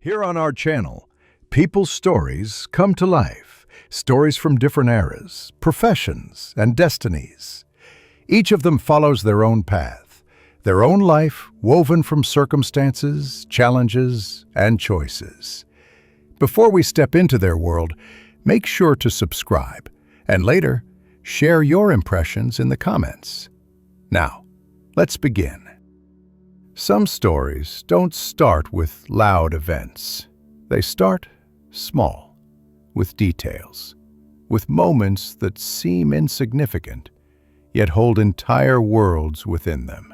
Here on our channel, people's stories come to life. Stories from different eras, professions, and destinies. Each of them follows their own path, their own life woven from circumstances, challenges, and choices. Before we step into their world, make sure to subscribe, and later, share your impressions in the comments. Now, let's begin. Some stories don't start with loud events. They start small, with details, with moments that seem insignificant, yet hold entire worlds within them.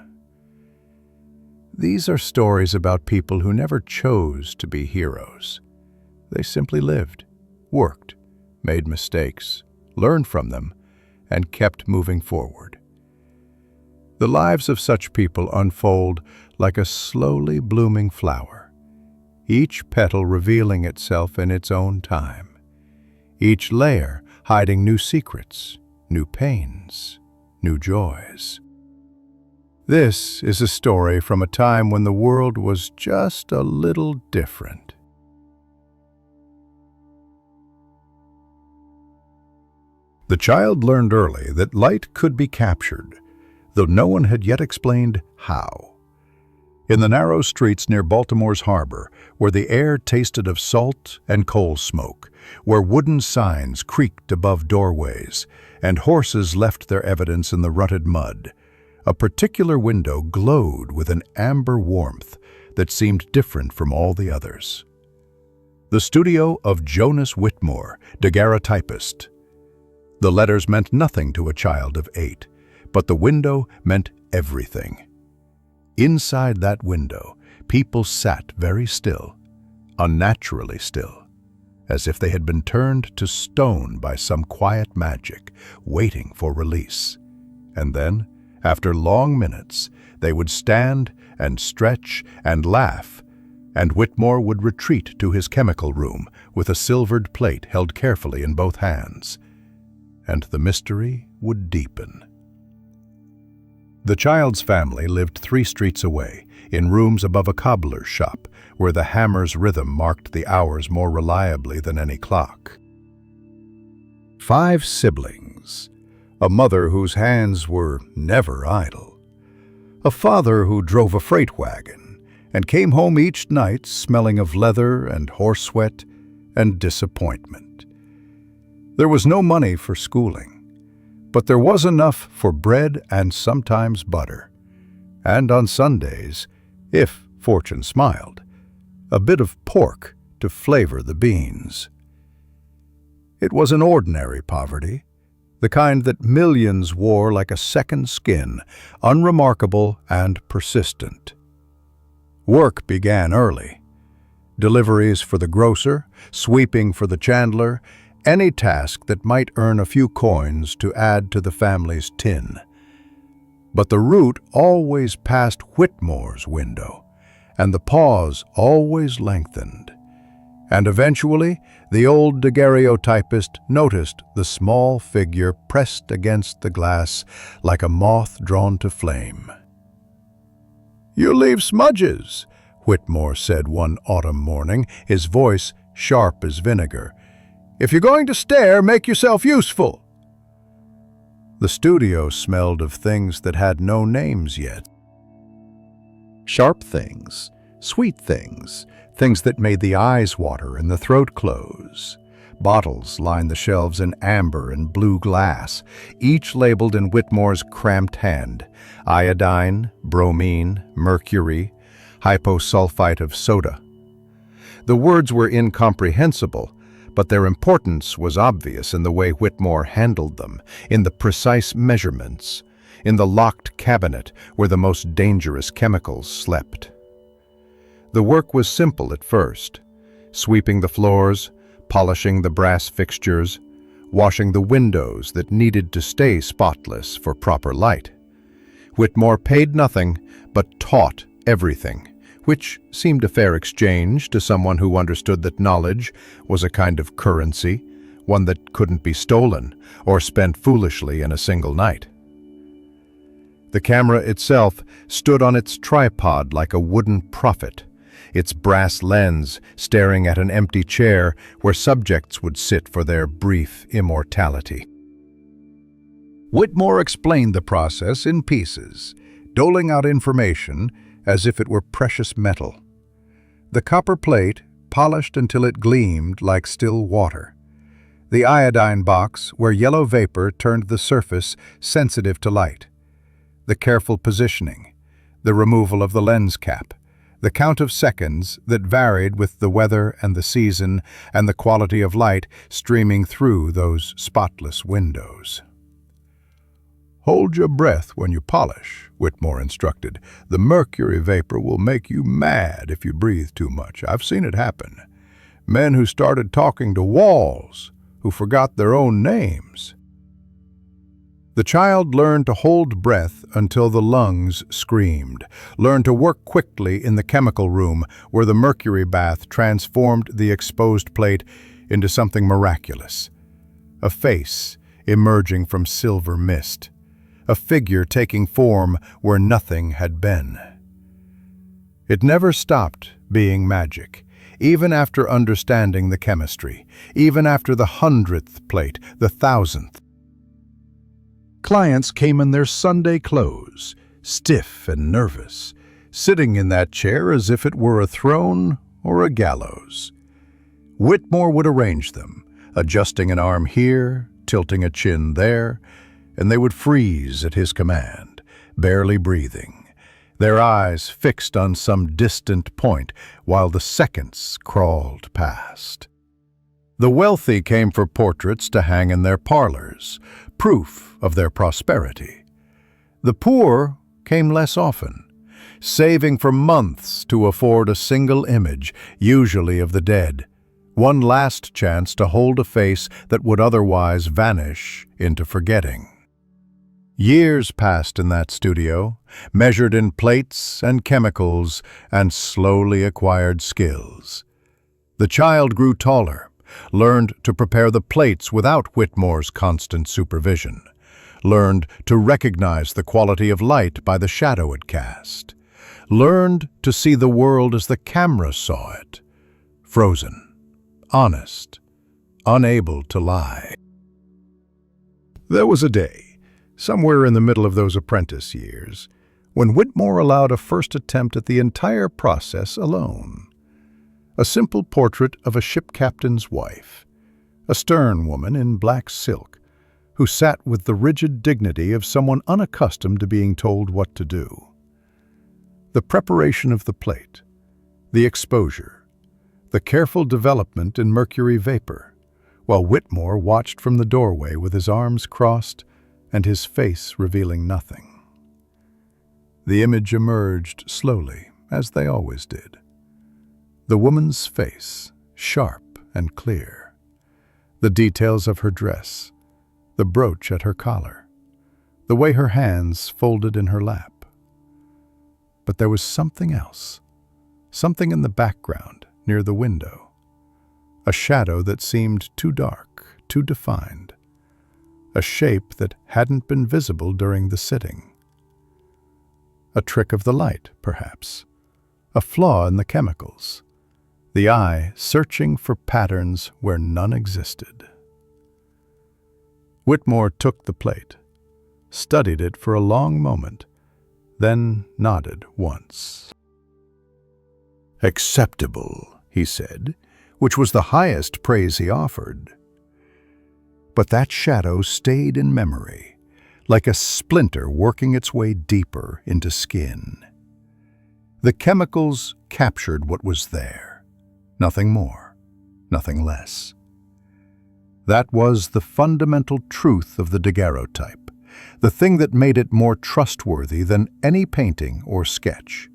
These are stories about people who never chose to be heroes. They simply lived, worked, made mistakes, learned from them, and kept moving forward. The lives of such people unfold like a slowly blooming flower, each petal revealing itself in its own time, each layer hiding new secrets, new pains, new joys. This is a story from a time when the world was just a little different. The child learned early that light could be captured, though no one had yet explained how. In the narrow streets near Baltimore's harbor, where the air tasted of salt and coal smoke, where wooden signs creaked above doorways, and horses left their evidence in the rutted mud, a particular window glowed with an amber warmth that seemed different from all the others. The studio of Jonas Whitmore, daguerreotypist. The letters meant nothing to a child of 8, but the window meant everything. Inside that window, people sat very still, unnaturally still, as if they had been turned to stone by some quiet magic, waiting for release. And then, after long minutes, they would stand and stretch and laugh, and Whitmore would retreat to his chemical room with a silvered plate held carefully in both hands, and the mystery would deepen. The child's family lived 3 streets away, in rooms above a cobbler's shop, where the hammer's rhythm marked the hours more reliably than any clock. 5 siblings, a mother whose hands were never idle, a father who drove a freight wagon and came home each night smelling of leather and horse sweat and disappointment. There was no money for schooling, but there was enough for bread and sometimes butter, and on Sundays, if fortune smiled, a bit of pork to flavor the beans. It was an ordinary poverty, the kind that millions wore like a second skin, unremarkable and persistent. Work began early. Deliveries for the grocer, sweeping for the chandler, any task that might earn a few coins to add to the family's tin. But the route always passed Whitmore's window, and the pause always lengthened. And eventually, the old daguerreotypist noticed the small figure pressed against the glass like a moth drawn to flame. "You leave smudges," Whitmore said one autumn morning, his voice sharp as vinegar. "If you're going to stare, make yourself useful." The studio smelled of things that had no names yet. Sharp things, sweet things, things that made the eyes water and the throat close. Bottles lined the shelves in amber and blue glass, each labeled in Whitmore's cramped hand: iodine, bromine, mercury, hyposulfite of soda. The words were incomprehensible, but their importance was obvious in the way Whitmore handled them, in the precise measurements, in the locked cabinet where the most dangerous chemicals slept. The work was simple at first: sweeping the floors, polishing the brass fixtures, washing the windows that needed to stay spotless for proper light. Whitmore paid nothing, but taught everything, which seemed a fair exchange to someone who understood that knowledge was a kind of currency, one that couldn't be stolen or spent foolishly in a single night. The camera itself stood on its tripod like a wooden prophet, its brass lens staring at an empty chair where subjects would sit for their brief immortality. Whitmore explained the process in pieces, doling out information as if it were precious metal. The copper plate polished until it gleamed like still water. The iodine box where yellow vapor turned the surface sensitive to light. The careful positioning, the removal of the lens cap, the count of seconds that varied with the weather and the season and the quality of light streaming through those spotless windows. "Hold your breath when you polish," Whitmore instructed. "The mercury vapor will make you mad if you breathe too much. I've seen it happen. Men who started talking to walls, who forgot their own names." The child learned to hold breath until the lungs screamed, learned to work quickly in the chemical room where the mercury bath transformed the exposed plate into something miraculous. A face emerging from silver mist. A figure taking form where nothing had been. It never stopped being magic, even after understanding the chemistry, even after the 100th plate, the 1000th. Clients came in their Sunday clothes, stiff and nervous, sitting in that chair as if it were a throne or a gallows. Whitmore would arrange them, adjusting an arm here, tilting a chin there, and they would freeze at his command, barely breathing, their eyes fixed on some distant point while the seconds crawled past. The wealthy came for portraits to hang in their parlors, proof of their prosperity. The poor came less often, saving for months to afford a single image, usually of the dead, one last chance to hold a face that would otherwise vanish into forgetting. Years passed in that studio, measured in plates and chemicals and slowly acquired skills. The child grew taller, learned to prepare the plates without Whitmore's constant supervision, learned to recognize the quality of light by the shadow it cast, learned to see the world as the camera saw it, frozen, honest, unable to lie. There was a day, somewhere in the middle of those apprentice years, when Whitmore allowed a first attempt at the entire process alone. A simple portrait of a ship captain's wife, a stern woman in black silk, who sat with the rigid dignity of someone unaccustomed to being told what to do. The preparation of the plate, the exposure, the careful development in mercury vapor, while Whitmore watched from the doorway with his arms crossed and his face revealing nothing. The image emerged slowly, as they always did. The woman's face, sharp and clear. The details of her dress, the brooch at her collar, the way her hands folded in her lap. But there was something else, something in the background near the window, a shadow that seemed too dark, too defined, a shape that hadn't been visible during the sitting. A trick of the light, perhaps, a flaw in the chemicals, the eye searching for patterns where none existed. Whitmore took the plate, studied it for a long moment, then nodded once. "Acceptable," he said, which was the highest praise he offered. But that shadow stayed in memory, like a splinter working its way deeper into skin. The chemicals captured what was there, nothing more, nothing less. That was the fundamental truth of the daguerreotype, the thing that made it more trustworthy than any painting or sketch.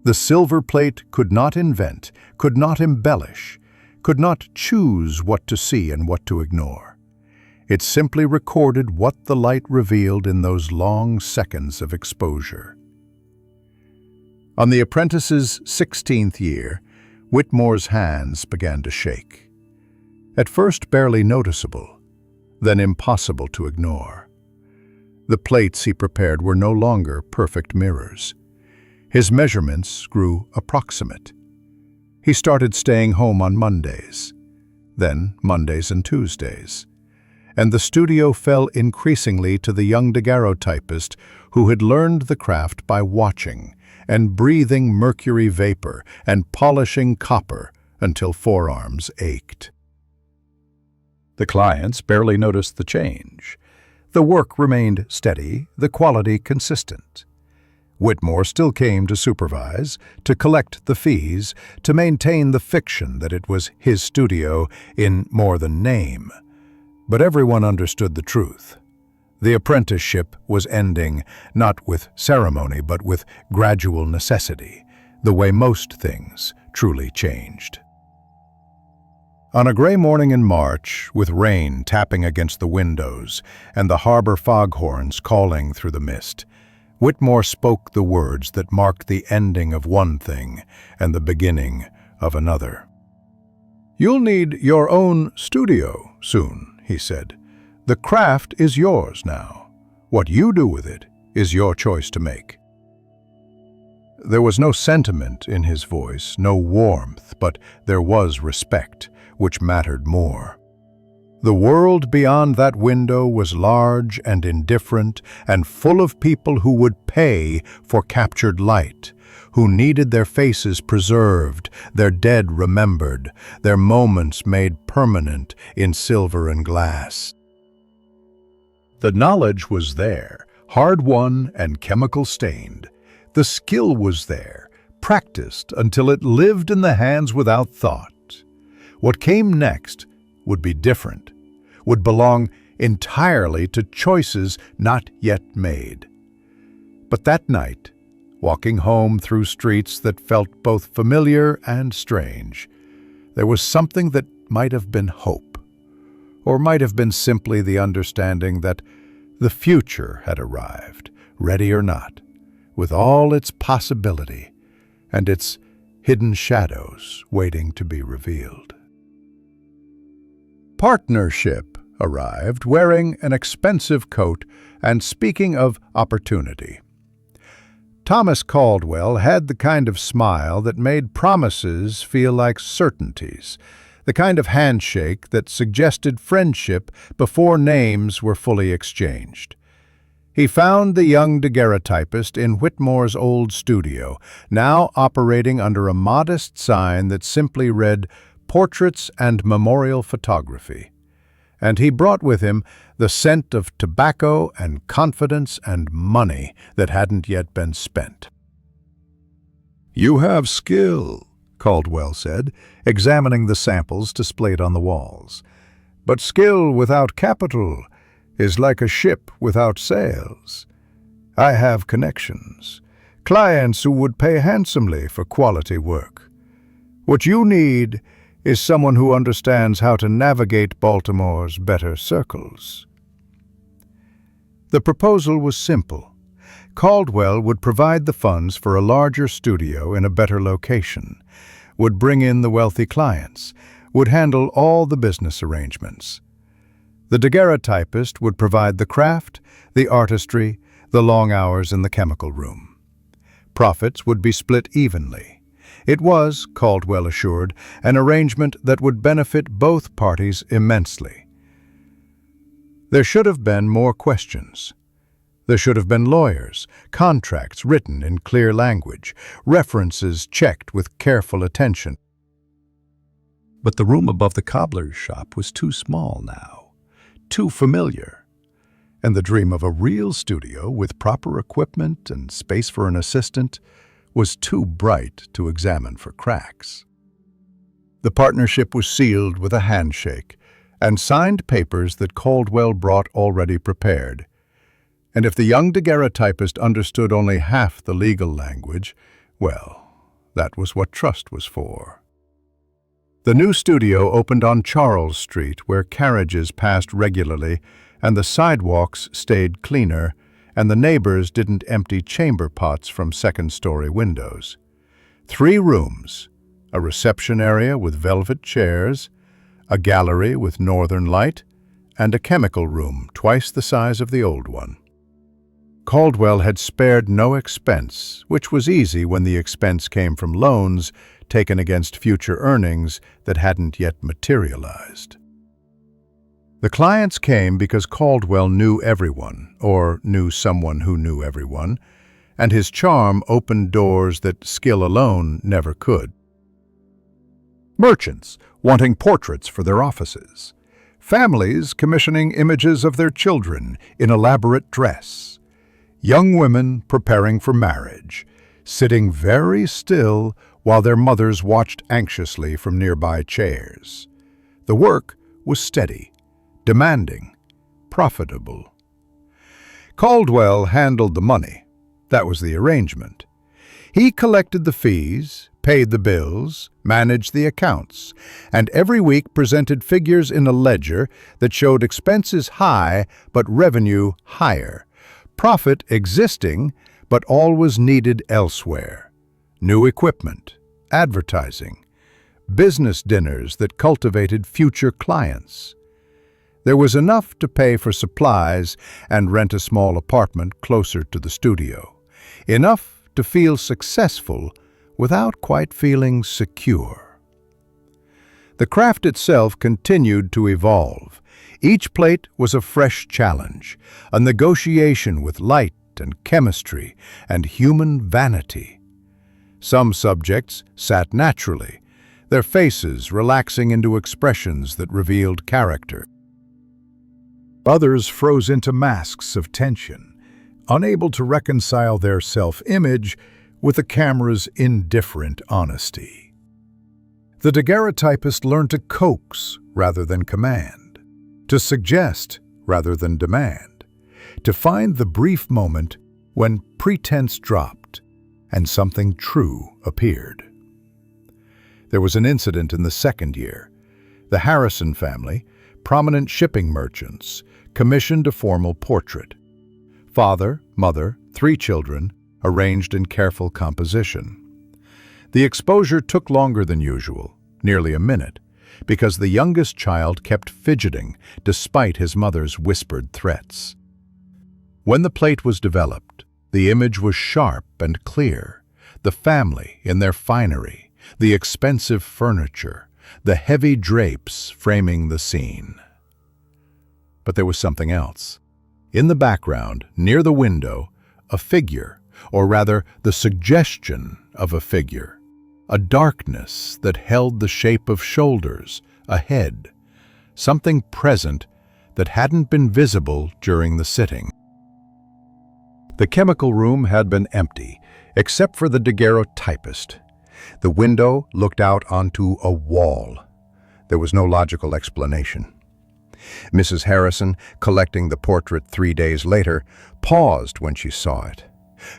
The silver plate could not invent, could not embellish, could not choose what to see and what to ignore. It simply recorded what the light revealed in those long seconds of exposure. On the apprentice's 16th year, Whitmore's hands began to shake. At first barely noticeable, then impossible to ignore. The plates he prepared were no longer perfect mirrors. His measurements grew approximate. He started staying home on Mondays, then Mondays and Tuesdays, and the studio fell increasingly to the young daguerreotypist who had learned the craft by watching and breathing mercury vapor and polishing copper until forearms ached. The clients barely noticed the change. The work remained steady, the quality consistent. Whitmore still came to supervise, to collect the fees, to maintain the fiction that it was his studio in more than name. But everyone understood the truth. The apprenticeship was ending, not with ceremony, but with gradual necessity, the way most things truly changed. On a gray morning in March, with rain tapping against the windows and the harbor foghorns calling through the mist, Whitmore spoke the words that marked the ending of one thing and the beginning of another. "You'll need your own studio soon," he said. "The craft is yours now. What you do with it is your choice to make." There was no sentiment in his voice, no warmth, but there was respect, which mattered more. The world beyond that window was large and indifferent and full of people who would pay for captured light, who needed their faces preserved, their dead remembered, their moments made permanent in silver and glass. The knowledge was there, hard-won and chemical-stained. The skill was there, practiced until it lived in the hands without thought. What came next would be different, would belong entirely to choices not yet made. But that night, walking home through streets that felt both familiar and strange, there was something that might have been hope, or might have been simply the understanding that the future had arrived, ready or not, with all its possibility and its hidden shadows waiting to be revealed. Partnership arrived, wearing an expensive coat and speaking of opportunity. Thomas Caldwell had the kind of smile that made promises feel like certainties, the kind of handshake that suggested friendship before names were fully exchanged. He found the young daguerreotypist in Whitmore's old studio, now operating under a modest sign that simply read "Portraits and Memorial Photography." And he brought with him the scent of tobacco and confidence and money that hadn't yet been spent. "You have skill," Caldwell said, examining the samples displayed on the walls. "But skill without capital is like a ship without sails. I have connections, clients who would pay handsomely for quality work. What you need is someone who understands how to navigate Baltimore's better circles." The proposal was simple. Caldwell would provide the funds for a larger studio in a better location, would bring in the wealthy clients, would handle all the business arrangements. The daguerreotypist would provide the craft, the artistry, the long hours in the chemical room. Profits would be split evenly. It was, Caldwell assured, an arrangement that would benefit both parties immensely. There should have been more questions. There should have been lawyers, contracts written in clear language, references checked with careful attention. But the room above the cobbler's shop was too small now, too familiar, and the dream of a real studio with proper equipment and space for an assistant was too bright to examine for cracks. The partnership was sealed with a handshake and signed papers that Caldwell brought already prepared. And if the young daguerreotypist understood only half the legal language, well, that was what trust was for. The new studio opened on Charles Street, where carriages passed regularly and the sidewalks stayed cleaner, and the neighbors didn't empty chamber pots from second-story windows. 3 rooms, a reception area with velvet chairs, a gallery with northern light, and a chemical room twice the size of the old one. Caldwell had spared no expense, which was easy when the expense came from loans taken against future earnings that hadn't yet materialized. The clients came because Caldwell knew everyone, or knew someone who knew everyone, and his charm opened doors that skill alone never could. Merchants wanting portraits for their offices. Families commissioning images of their children in elaborate dress. Young women preparing for marriage, sitting very still while their mothers watched anxiously from nearby chairs. The work was steady, demanding, profitable. Caldwell handled the money. That was the arrangement. He collected the fees, paid the bills, managed the accounts, and every week presented figures in a ledger that showed expenses high but revenue higher, profit existing but all was needed elsewhere. New equipment, advertising, business dinners that cultivated future clients. There was enough to pay for supplies and rent a small apartment closer to the studio. Enough to feel successful without quite feeling secure. The craft itself continued to evolve. Each plate was a fresh challenge, a negotiation with light and chemistry and human vanity. Some subjects sat naturally, their faces relaxing into expressions that revealed character. Others froze into masks of tension, unable to reconcile their self-image with the camera's indifferent honesty. The daguerreotypist learned to coax rather than command, to suggest rather than demand, to find the brief moment when pretense dropped and something true appeared. There was an incident in the second year. The Harrison family, prominent shipping merchants, commissioned a formal portrait. Father, mother, 3 children, arranged in careful composition. The exposure took longer than usual, nearly a minute, because the youngest child kept fidgeting despite his mother's whispered threats. When the plate was developed, the image was sharp and clear, the family in their finery, the expensive furniture, the heavy drapes framing the scene. But there was something else. In the background, near the window, a figure, or rather the suggestion of a figure, a darkness that held the shape of shoulders, a head, something present that hadn't been visible during the sitting. The chemical room had been empty, except for the daguerreotypist. The window looked out onto a wall. There was no logical explanation. Mrs. Harrison, collecting the portrait 3 days later, paused when she saw it.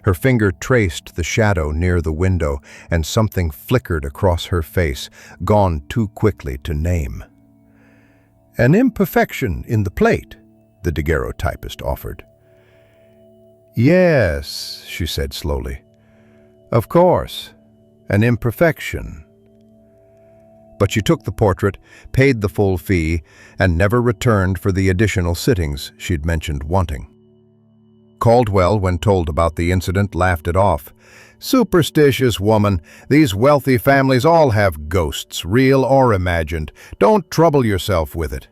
Her finger traced the shadow near the window, and something flickered across her face, gone too quickly to name. "An imperfection in the plate," the daguerreotypist offered. "Yes," she said slowly. "Of course, an imperfection." But she took the portrait, paid the full fee, and never returned for the additional sittings she'd mentioned wanting. Caldwell, when told about the incident, laughed it off. "Superstitious woman, these wealthy families all have ghosts, real or imagined. Don't trouble yourself with it."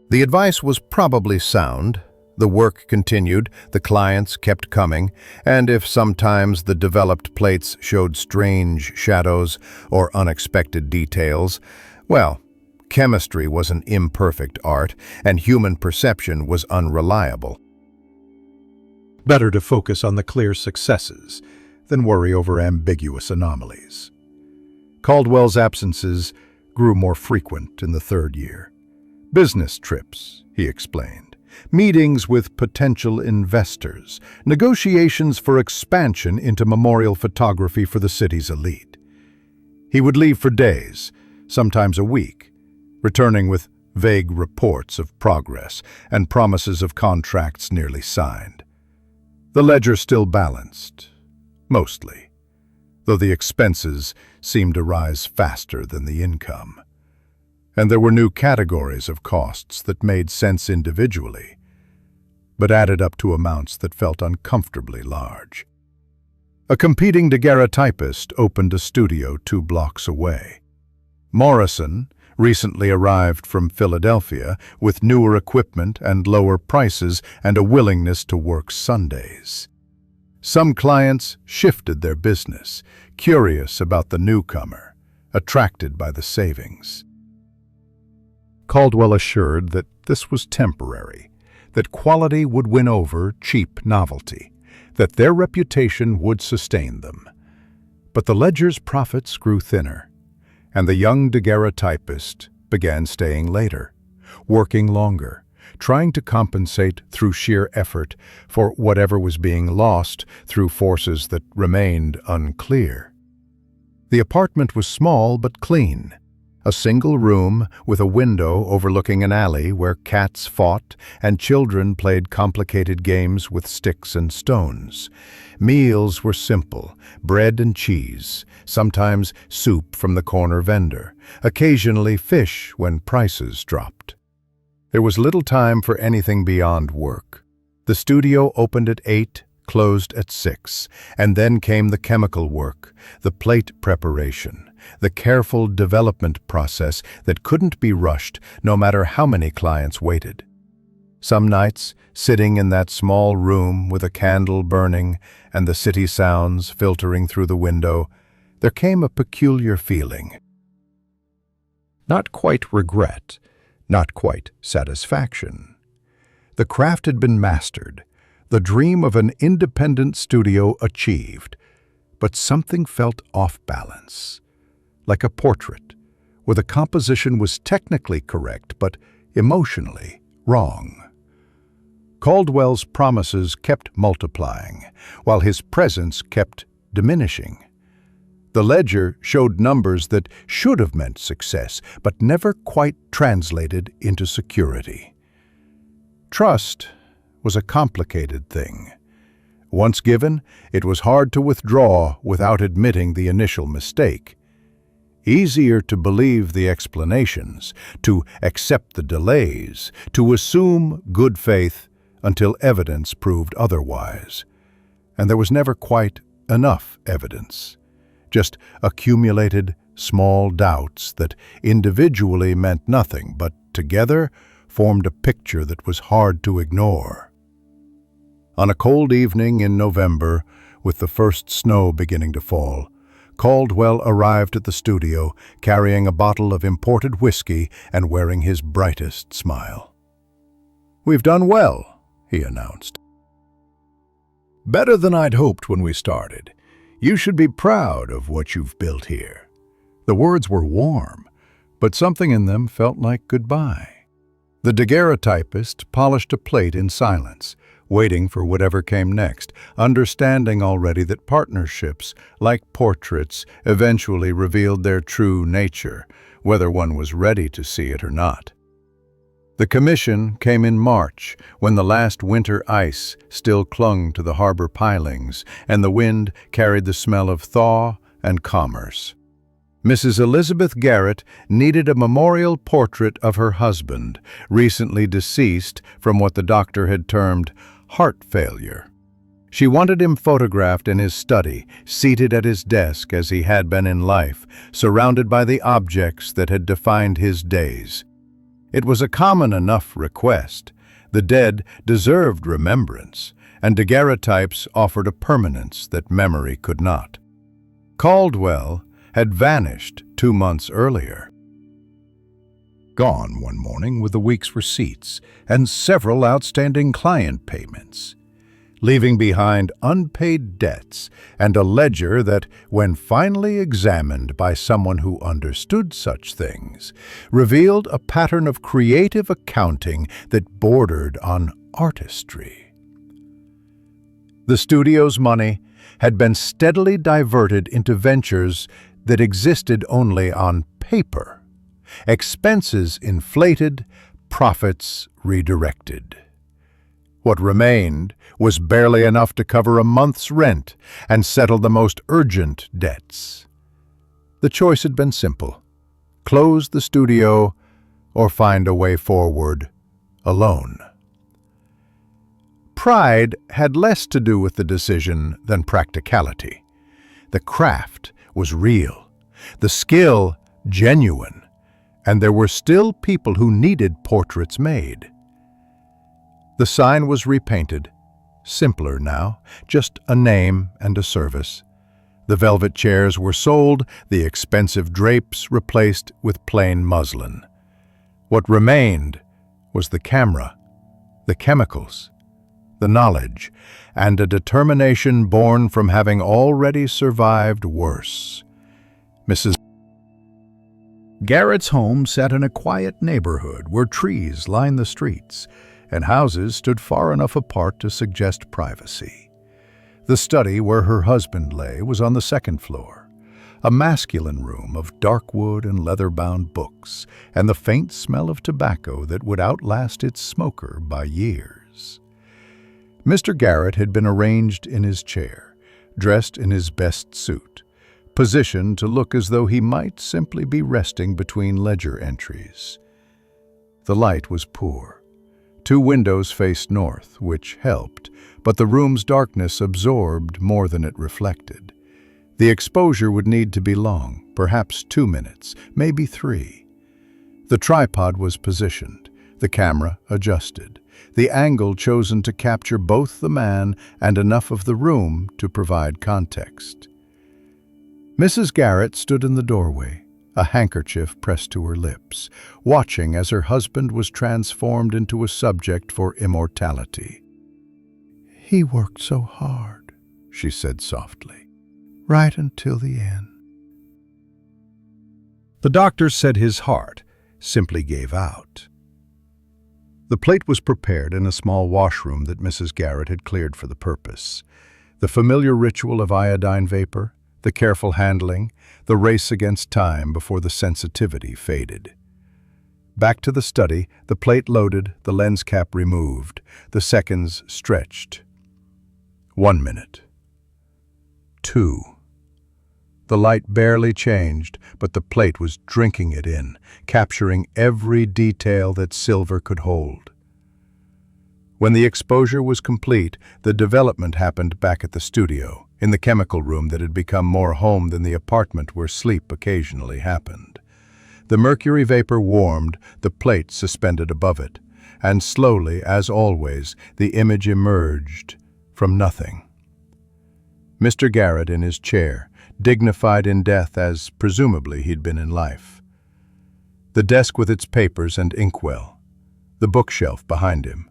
The advice was probably sound. The work continued, the clients kept coming, and if sometimes the developed plates showed strange shadows or unexpected details, well, chemistry was an imperfect art, and human perception was unreliable. Better to focus on the clear successes than worry over ambiguous anomalies. Caldwell's absences grew more frequent in the third year. Business trips, he explained. Meetings with potential investors, negotiations for expansion into memorial photography for the city's elite. He would leave for days, sometimes a week, returning with vague reports of progress and promises of contracts nearly signed. The ledger still balanced, mostly, though the expenses seemed to rise faster than the income. And there were new categories of costs that made sense individually, but added up to amounts that felt uncomfortably large. A competing daguerreotypist opened a studio 2 blocks away. Morrison, recently arrived from Philadelphia with newer equipment and lower prices and a willingness to work Sundays. Some clients shifted their business, curious about the newcomer, attracted by the savings. Caldwell assured that this was temporary, that quality would win over cheap novelty, that their reputation would sustain them. But the ledger's profits grew thinner, and the young daguerreotypist began staying later, working longer, trying to compensate through sheer effort for whatever was being lost through forces that remained unclear. The apartment was small but clean, a single room with a window overlooking an alley where cats fought and children played complicated games with sticks and stones. Meals were simple, bread and cheese, sometimes soup from the corner vendor, occasionally fish when prices dropped. There was little time for anything beyond work. The studio opened at 8, closed at 6, and then came the chemical work, the plate preparation, the careful development process that couldn't be rushed no matter how many clients waited. Some nights, sitting in that small room with a candle burning and the city sounds filtering through the window, there came a peculiar feeling. Not quite regret, not quite satisfaction. The craft had been mastered, the dream of an independent studio achieved, but something felt off balance. Like a portrait, where the composition was technically correct but emotionally wrong. Caldwell's promises kept multiplying, while his presence kept diminishing. The ledger showed numbers that should have meant success, but never quite translated into security. Trust was a complicated thing. Once given, it was hard to withdraw without admitting the initial mistake. Easier to believe the explanations, to accept the delays, to assume good faith until evidence proved otherwise. And there was never quite enough evidence, just accumulated small doubts that individually meant nothing, but together formed a picture that was hard to ignore. On a cold evening in November, with the first snow beginning to fall, Caldwell arrived at the studio carrying a bottle of imported whiskey and wearing his brightest smile. "We've done well," he announced. "Better than I'd hoped when we started. You should be proud of what you've built here." The words were warm, but something in them felt like goodbye. The daguerreotypist polished a plate in silence, waiting for whatever came next, understanding already that partnerships, like portraits, eventually revealed their true nature, whether one was ready to see it or not. The commission came in March, when the last winter ice still clung to the harbor pilings, and the wind carried the smell of thaw and commerce. Mrs. Elizabeth Garrett needed a memorial portrait of her husband, recently deceased from what the doctor had termed heart failure. She wanted him photographed in his study, seated at his desk as he had been in life, surrounded by the objects that had defined his days. It was a common enough request. The dead deserved remembrance, and daguerreotypes offered a permanence that memory could not. Caldwell had vanished 2 months earlier. Gone one morning with the week's receipts and several outstanding client payments, leaving behind unpaid debts and a ledger that, when finally examined by someone who understood such things, revealed a pattern of creative accounting that bordered on artistry. The studio's money had been steadily diverted into ventures that existed only on paper. Expenses inflated, profits redirected. What remained was barely enough to cover a month's rent and settle the most urgent debts. The choice had been simple: close the studio or find a way forward alone. pride had less to do with the decision than practicality. The craft was real, the skill genuine, and there were still people who needed portraits made. The sign was repainted, simpler now, just a name and a service. The velvet chairs were sold, the expensive drapes replaced with plain muslin. What remained was the camera, the chemicals, the knowledge, and a determination born from having already survived worse. Mrs. Garrett's home sat in a quiet neighborhood where trees lined the streets and houses stood far enough apart to suggest privacy. The study where her husband lay was on the second floor, a masculine room of dark wood and leather-bound books, and the faint smell of tobacco that would outlast its smoker by years. Mr. Garrett had been arranged in his chair, dressed in his best suit, positioned to look as though he might simply be resting between ledger entries. The light was poor. 2 windows faced north, which helped, but the room's darkness absorbed more than it reflected. The exposure would need to be long, perhaps 2 minutes, maybe 3. The tripod was positioned, the camera adjusted, the angle chosen to capture both the man and enough of the room to provide context. Mrs. Garrett stood in the doorway, a handkerchief pressed to her lips, watching as her husband was transformed into a subject for immortality. "He worked so hard," she said softly, "right until the end." The doctor said his heart simply gave out. The plate was prepared in a small washroom that Mrs. Garrett had cleared for the purpose. The familiar ritual of iodine vapor, the careful handling, the race against time before the sensitivity faded. Back to the study, the plate loaded, the lens cap removed, the seconds stretched. 1 minute. 2. The light barely changed, but the plate was drinking it in, capturing every detail that silver could hold. When the exposure was complete, the development happened back at the studio, in the chemical room that had become more home than the apartment where sleep occasionally happened. The mercury vapor warmed, the plate suspended above it, and slowly, as always, the image emerged from nothing. Mr. Garrett in his chair, dignified in death as presumably he'd been in life. The desk with its papers and inkwell, the bookshelf behind him.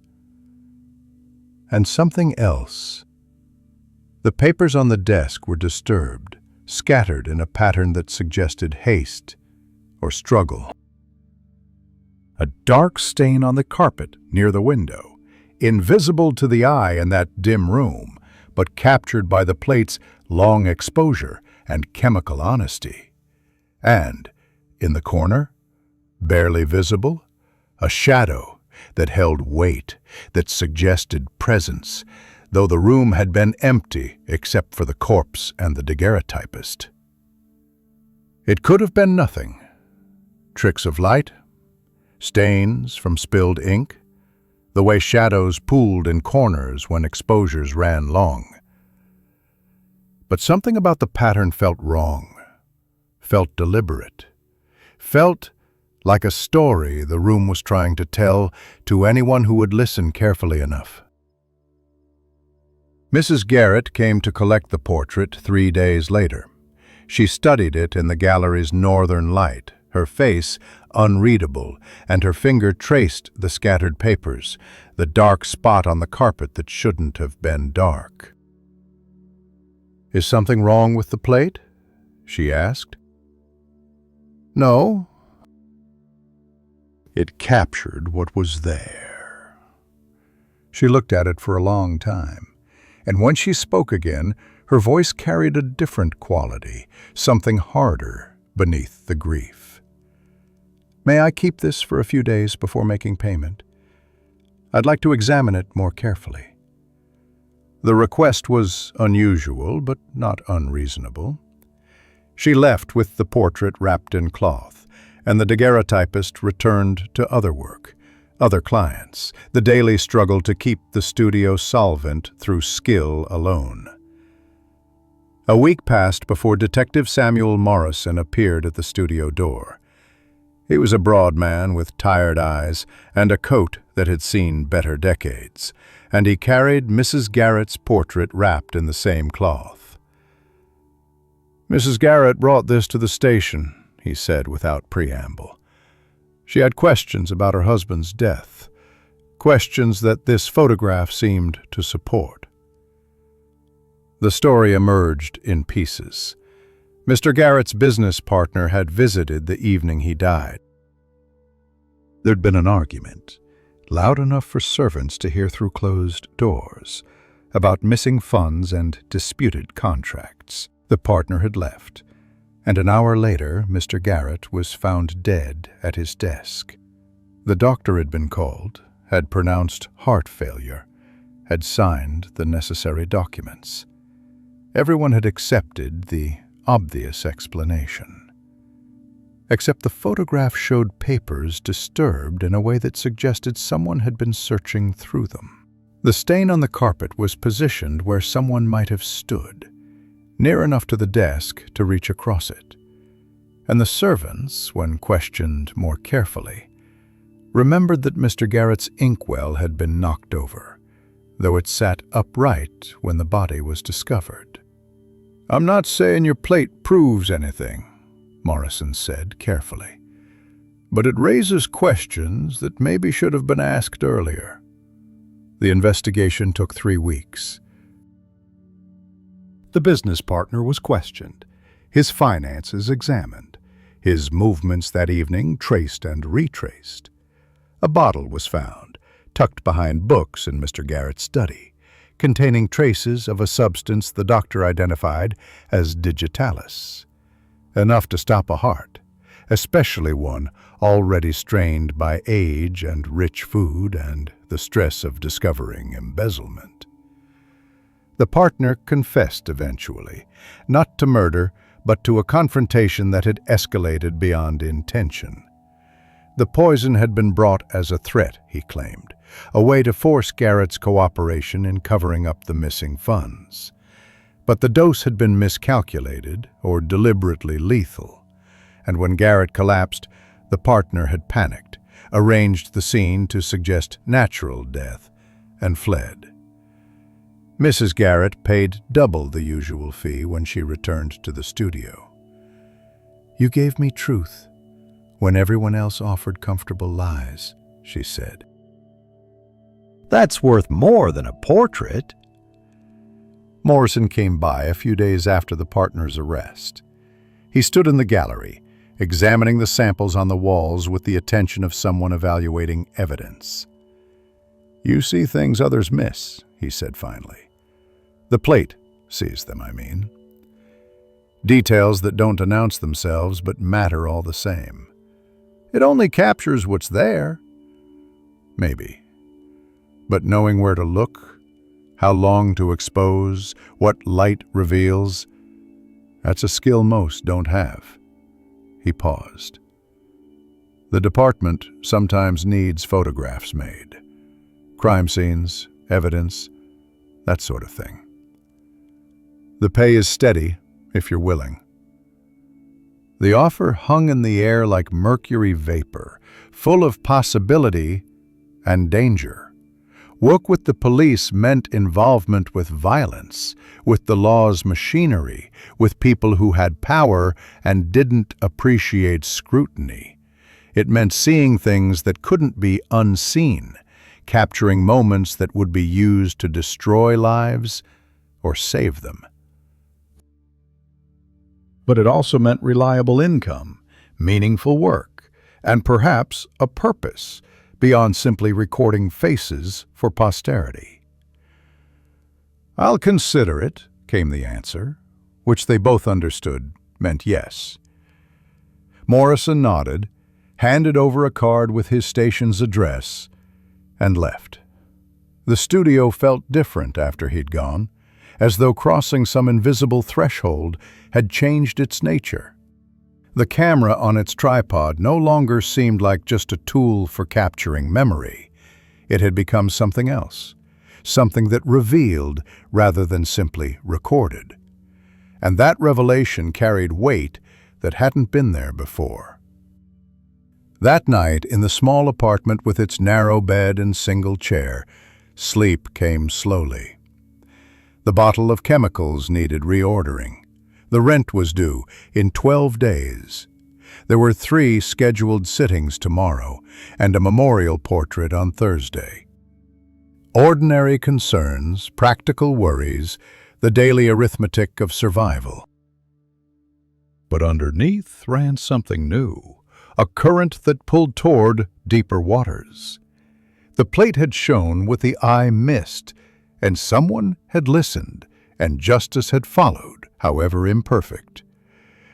And something else. The papers on the desk were disturbed, scattered in a pattern that suggested haste or struggle. A dark stain on the carpet near the window, invisible to the eye in that dim room, but captured by the plate's long exposure and chemical honesty. And, in the corner, barely visible, a shadow that held weight, that suggested presence, though the room had been empty except for the corpse and the daguerreotypist. It could have been nothing. Tricks of light, stains from spilled ink, the way shadows pooled in corners when exposures ran long. But something about the pattern felt wrong, felt deliberate, felt like a story the room was trying to tell to anyone who would listen carefully enough. Mrs. Garrett came to collect the portrait 3 days later. She studied it in the gallery's northern light, her face unreadable, and her finger traced the scattered papers, the dark spot on the carpet that shouldn't have been dark. "Is something wrong with the plate?" she asked. "No." It captured what was there. She looked at it for a long time, and when she spoke again, her voice carried a different quality, something harder beneath the grief. "May I keep this for a few days before making payment? I'd like to examine it more carefully." The request was unusual, but not unreasonable. She left with the portrait wrapped in cloth, and the daguerreotypist returned to other work, other clients, the daily struggle to keep the studio solvent through skill alone. A week passed before Detective Samuel Morrison appeared at the studio door. He was a broad man with tired eyes and a coat that had seen better decades, and he carried Mrs. Garrett's portrait wrapped in the same cloth. "Mrs. Garrett brought this to the station," he said without preamble. "She had questions about her husband's death, questions that this photograph seemed to support." The story emerged in pieces. Mr. Garrett's business partner had visited the evening he died. There'd been an argument, loud enough for servants to hear through closed doors, about missing funds and disputed contracts. The partner had left, and an hour later Mr. Garrett was found dead at his desk. The doctor had been called, had pronounced heart failure, had signed the necessary documents. Everyone had accepted the obvious explanation. Except the photograph showed papers disturbed in a way that suggested someone had been searching through them. The stain on the carpet was positioned where someone might have stood, near enough to the desk to reach across it. And the servants, when questioned more carefully, remembered that Mr. Garrett's inkwell had been knocked over, though it sat upright when the body was discovered. "I'm not saying your plate proves anything," Morrison said carefully, "but it raises questions that maybe should have been asked earlier." The investigation took 3 weeks. The business partner was questioned, his finances examined, his movements that evening traced and retraced. A bottle was found, tucked behind books in Mr. Garrett's study, containing traces of a substance the doctor identified as digitalis, enough to stop a heart, especially one already strained by age and rich food and the stress of discovering embezzlement. The partner confessed eventually, not to murder, but to a confrontation that had escalated beyond intention. The poison had been brought as a threat, he claimed, a way to force Garrett's cooperation in covering up the missing funds. But the dose had been miscalculated or deliberately lethal, and when Garrett collapsed, the partner had panicked, arranged the scene to suggest natural death, and fled. Mrs. Garrett paid double the usual fee when she returned to the studio. "You gave me truth when everyone else offered comfortable lies," she said. "That's worth more than a portrait." Morrison came by a few days after the partner's arrest. He stood in the gallery, examining the samples on the walls with the attention of someone evaluating evidence. "You see things others miss," he said finally. "The plate sees them, I mean. Details that don't announce themselves but matter all the same. It only captures what's there." Maybe. But knowing where to look, how long to expose, what light reveals, that's a skill most don't have. He paused. "The department sometimes needs photographs made. Crime scenes, evidence, that sort of thing. The pay is steady, if you're willing." The offer hung in the air like mercury vapor, full of possibility and danger. Work with the police meant involvement with violence, with the law's machinery, with people who had power and didn't appreciate scrutiny. It meant seeing things that couldn't be unseen, capturing moments that would be used to destroy lives or save them. But it also meant reliable income, meaningful work, and perhaps a purpose beyond simply recording faces for posterity. "I'll consider it," came the answer, which they both understood meant yes. Morrison nodded, handed over a card with his station's address, and left. The studio felt different after he'd gone, as though crossing some invisible threshold had changed its nature. The camera on its tripod no longer seemed like just a tool for capturing memory. It had become something else, something that revealed rather than simply recorded. And that revelation carried weight that hadn't been there before. That night, in the small apartment with its narrow bed and single chair, sleep came slowly. The bottle of chemicals needed reordering. The rent was due in 12 days. There were 3 scheduled sittings tomorrow and a memorial portrait on Thursday. Ordinary concerns, practical worries, the daily arithmetic of survival. But underneath ran something new, a current that pulled toward deeper waters. The plate had shone what the eye missed, and someone had listened, and justice had followed, however imperfect.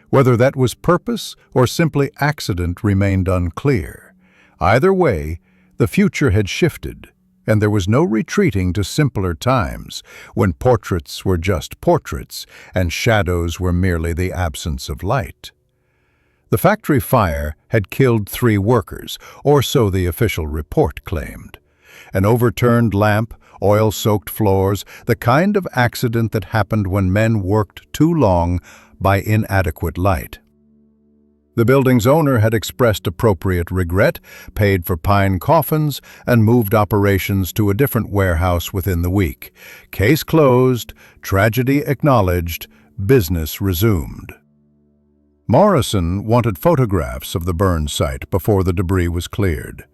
Whether that was purpose or simply accident remained unclear. Either way, the future had shifted, and there was no retreating to simpler times, when portraits were just portraits and shadows were merely the absence of light. The factory fire had killed 3 workers, or so the official report claimed. An overturned lamp, oil-soaked floors, the kind of accident that happened when men worked too long by inadequate light. The building's owner had expressed appropriate regret, paid for pine coffins, and moved operations to a different warehouse within the week. Case closed, tragedy acknowledged, business resumed. Morrison wanted photographs of the burn site before the debris was cleared.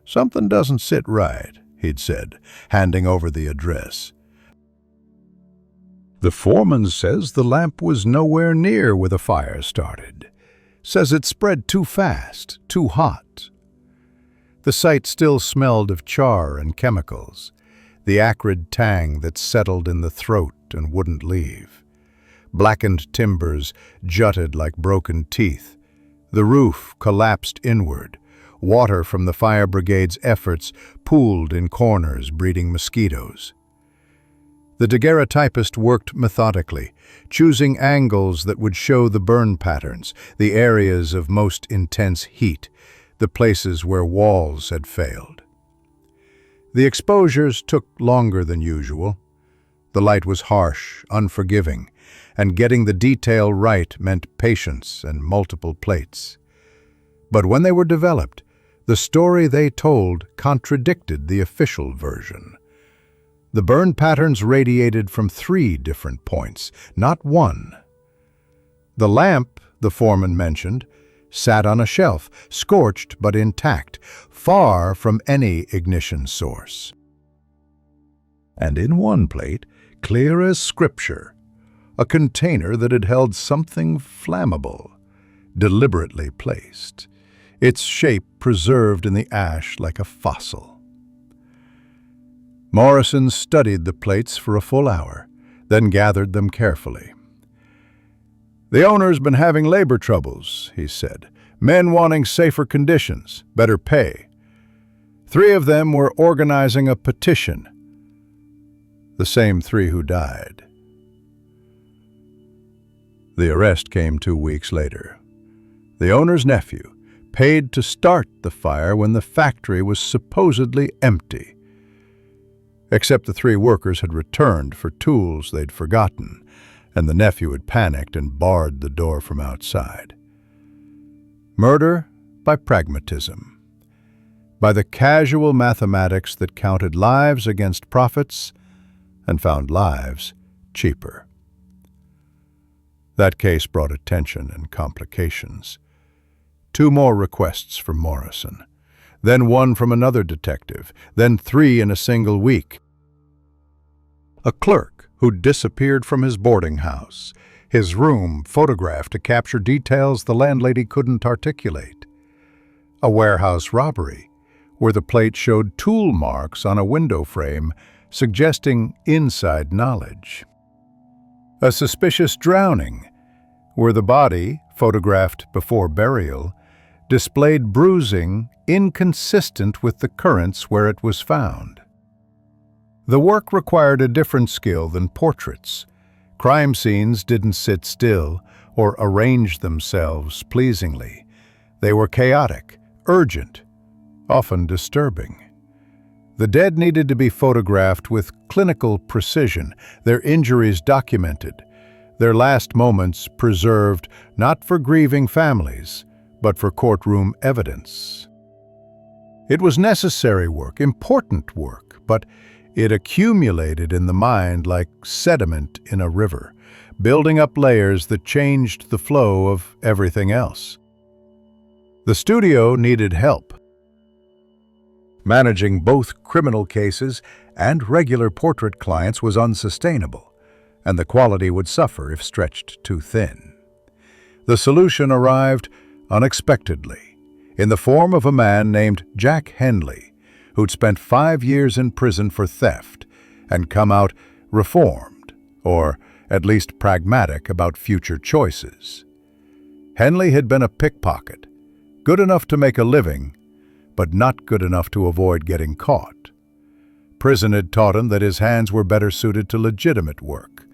"Something doesn't sit right," he'd said, handing over the address. "The foreman says the lamp was nowhere near where the fire started. Says it spread too fast, too hot." The site still smelled of char and chemicals, the acrid tang that settled in the throat and wouldn't leave. Blackened timbers jutted like broken teeth. The roof collapsed inward. Water from the fire brigade's efforts pooled in corners, breeding mosquitoes. The daguerreotypist worked methodically, choosing angles that would show the burn patterns, the areas of most intense heat, the places where walls had failed. The exposures took longer than usual. The light was harsh, unforgiving, and getting the detail right meant patience and multiple plates. But when they were developed, the story they told contradicted the official version. The burn patterns radiated from 3 different points, not 1. The lamp, the foreman mentioned, sat on a shelf, scorched but intact, far from any ignition source. And in one plate, clear as scripture, a container that had held something flammable, deliberately placed, its shape preserved in the ash like a fossil. Morrison studied the plates for a full hour, then gathered them carefully. "The owner's been having labor troubles," he said. "Men wanting safer conditions, better pay. 3 of them were organizing a petition." The same 3 who died. The arrest came 2 weeks later. The owner's nephew, paid to start the fire when the factory was supposedly empty. Except the 3 workers had returned for tools they'd forgotten, and the nephew had panicked and barred the door from outside. Murder by pragmatism, by the casual mathematics that counted lives against profits and found lives cheaper. That case brought attention and complications. 2 more requests from Morrison, then 1 from another detective, then 3 in a single week. A clerk who disappeared from his boarding house, his room photographed to capture details the landlady couldn't articulate. A warehouse robbery, where the plate showed tool marks on a window frame, suggesting inside knowledge. A suspicious drowning, where the body, photographed before burial, displayed bruising inconsistent with the currents where it was found. The work required a different skill than portraits. Crime scenes didn't sit still, or arrange themselves pleasingly. They were chaotic, urgent, often disturbing. The dead needed to be photographed with clinical precision, their injuries documented, their last moments preserved not for grieving families, but for courtroom evidence. It was necessary work, important work, but it accumulated in the mind like sediment in a river, building up layers that changed the flow of everything else. The studio needed help. Managing both criminal cases and regular portrait clients was unsustainable, and the quality would suffer if stretched too thin. The solution arrived unexpectedly, in the form of a man named Jack Henley, who'd spent 5 years in prison for theft and come out reformed, or at least pragmatic about future choices. Henley had been a pickpocket, good enough to make a living, but not good enough to avoid getting caught. Prison had taught him that his hands were better suited to legitimate work,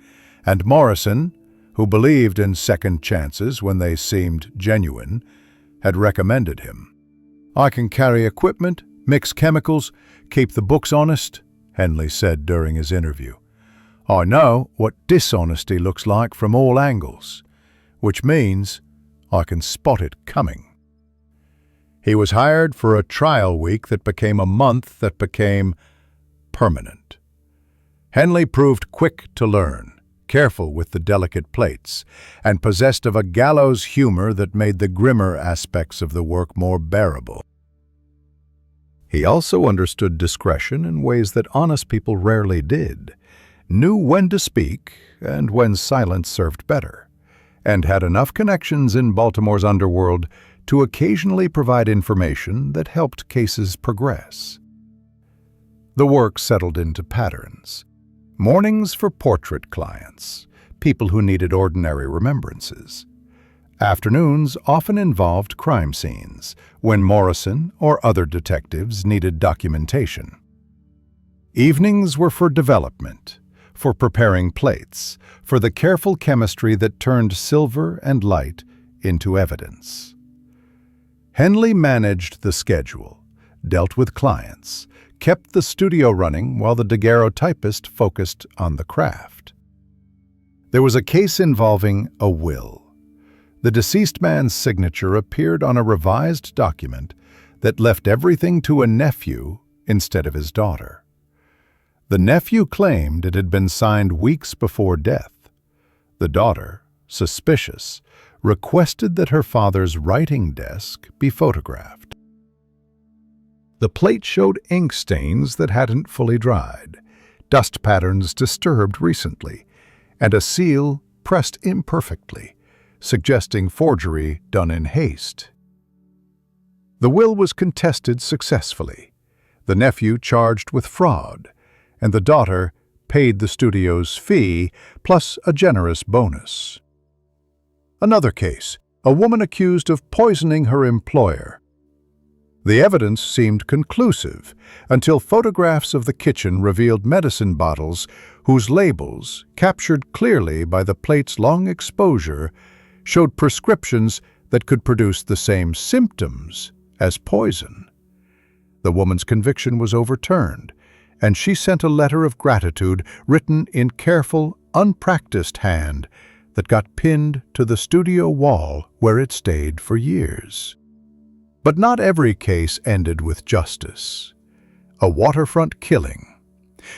and Morrison, who believed in second chances when they seemed genuine, had recommended him. "I can carry equipment, mix chemicals, keep the books honest," Henley said during his interview. "I know what dishonesty looks like from all angles, which means I can spot it coming." He was hired for a trial week that became a month that became permanent. Henley proved quick to learn, careful with the delicate plates, and possessed of a gallows humor that made the grimmer aspects of the work more bearable. He also understood discretion in ways that honest people rarely did, knew when to speak and when silence served better, and had enough connections in Baltimore's underworld to occasionally provide information that helped cases progress. The work settled into patterns. Mornings for portrait clients, people who needed ordinary remembrances. Afternoons often involved crime scenes, when Morrison or other detectives needed documentation. Evenings were for development, for preparing plates, for the careful chemistry that turned silver and light into evidence. Henley managed the schedule, dealt with clients, kept the studio running while the daguerreotypist focused on the craft. There was a case involving a will. The deceased man's signature appeared on a revised document that left everything to a nephew instead of his daughter. The nephew claimed it had been signed weeks before death. The daughter, suspicious, requested that her father's writing desk be photographed. The plate showed ink stains that hadn't fully dried, dust patterns disturbed recently, and a seal pressed imperfectly, suggesting forgery done in haste. The will was contested successfully, the nephew charged with fraud, and the daughter paid the studio's fee plus a generous bonus. Another case, a woman accused of poisoning her employer. The evidence seemed conclusive until photographs of the kitchen revealed medicine bottles whose labels, captured clearly by the plate's long exposure, showed prescriptions that could produce the same symptoms as poison. The woman's conviction was overturned, and she sent a letter of gratitude written in careful, unpracticed hand that got pinned to the studio wall where it stayed for years. But not every case ended with justice. A waterfront killing.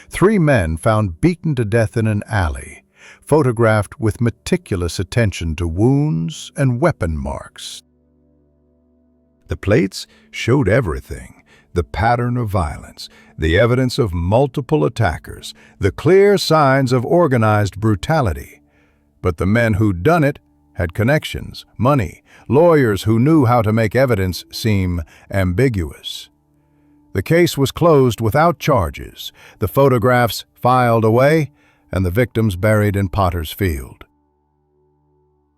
3 men found beaten to death in an alley, photographed with meticulous attention to wounds and weapon marks. The plates showed everything: the pattern of violence, the evidence of multiple attackers, the clear signs of organized brutality. But the men who'd done it had connections, money, lawyers who knew how to make evidence seem ambiguous. The case was closed without charges, the photographs filed away, and the victims buried in Potter's Field.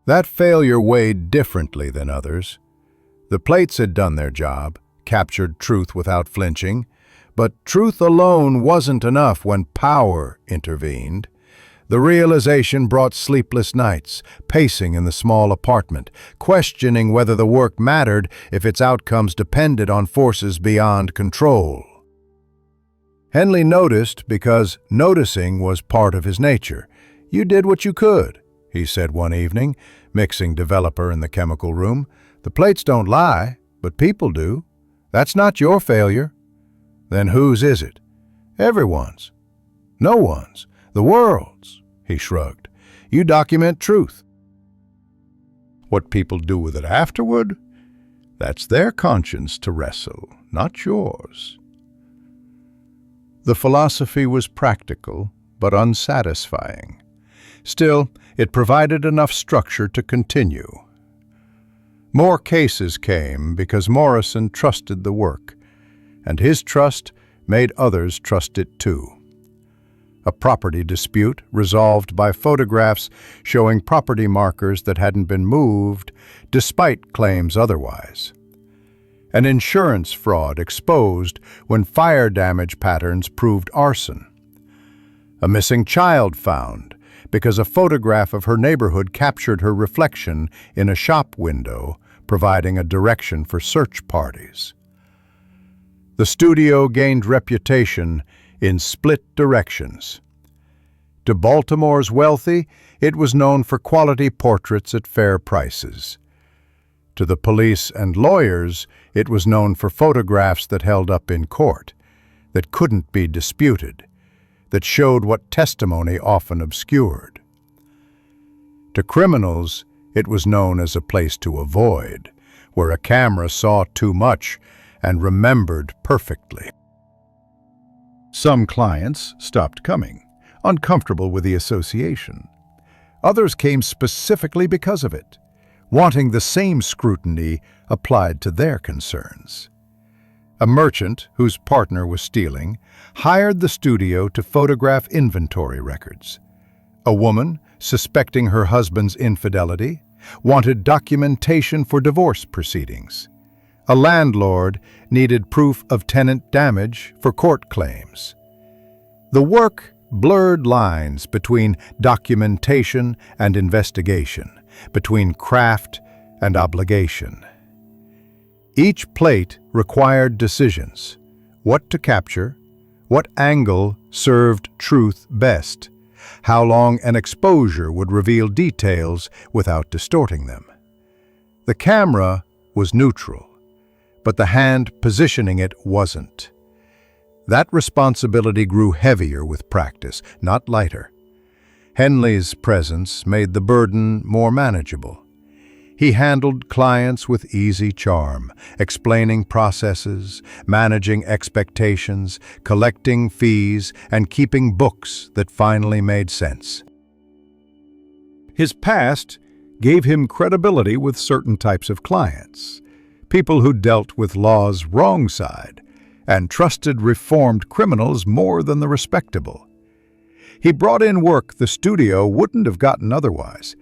That failure weighed differently than others. The plates had done their job, captured truth without flinching, but truth alone wasn't enough when power intervened. The realization brought sleepless nights, pacing in the small apartment, questioning whether the work mattered if its outcomes depended on forces beyond control. Henley noticed because noticing was part of his nature. "You did what you could," he said one evening, mixing developer in the chemical room. "The plates don't lie, but people do. That's not your failure." "Then whose is it?" "Everyone's." "No one's. The world's," he shrugged. "You document truth. What people do with it afterward, that's their conscience to wrestle, not yours." The philosophy was practical, but unsatisfying. Still, it provided enough structure to continue. More cases came because Morrison trusted the work, and his trust made others trust it too. A property dispute resolved by photographs showing property markers that hadn't been moved, despite claims otherwise. An insurance fraud exposed when fire damage patterns proved arson. A missing child found because a photograph of her neighborhood captured her reflection in a shop window, providing a direction for search parties. The studio gained reputation in split directions. To Baltimore's wealthy, it was known for quality portraits at fair prices. To the police and lawyers, it was known for photographs that held up in court, that couldn't be disputed, that showed what testimony often obscured. To criminals, it was known as a place to avoid, where a camera saw too much and remembered perfectly. Some clients stopped coming, uncomfortable with the association. Others came specifically because of it, wanting the same scrutiny applied to their concerns. A merchant, whose partner was stealing, hired the studio to photograph inventory records. A woman, suspecting her husband's infidelity, wanted documentation for divorce proceedings. A landlord needed proof of tenant damage for court claims. The work blurred lines between documentation and investigation, between craft and obligation. Each plate required decisions: what to capture, what angle served truth best, how long an exposure would reveal details without distorting them. The camera was neutral, but the hand positioning it wasn't. That responsibility grew heavier with practice, not lighter. Henley's presence made the burden more manageable. He handled clients with easy charm, explaining processes, managing expectations, collecting fees, and keeping books that finally made sense. His past gave him credibility with certain types of clients, people who dealt with law's wrong side and trusted reformed criminals more than the respectable. He brought in work the studio wouldn't have gotten otherwise.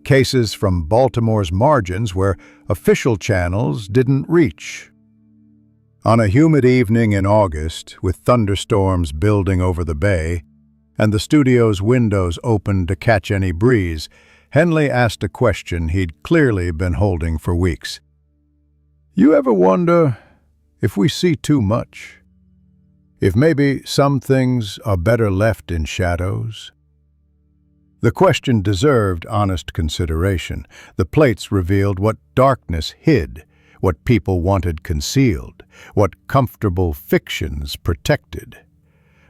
Cases from Baltimore's margins where official channels didn't reach. On a humid evening in August, with thunderstorms building over the bay, and the studio's windows open to catch any breeze, Henley asked a question he'd clearly been holding for weeks. "You ever wonder if we see too much? If maybe some things are better left in shadows?" The question deserved honest consideration. The plates revealed what darkness hid, what people wanted concealed, what comfortable fictions protected.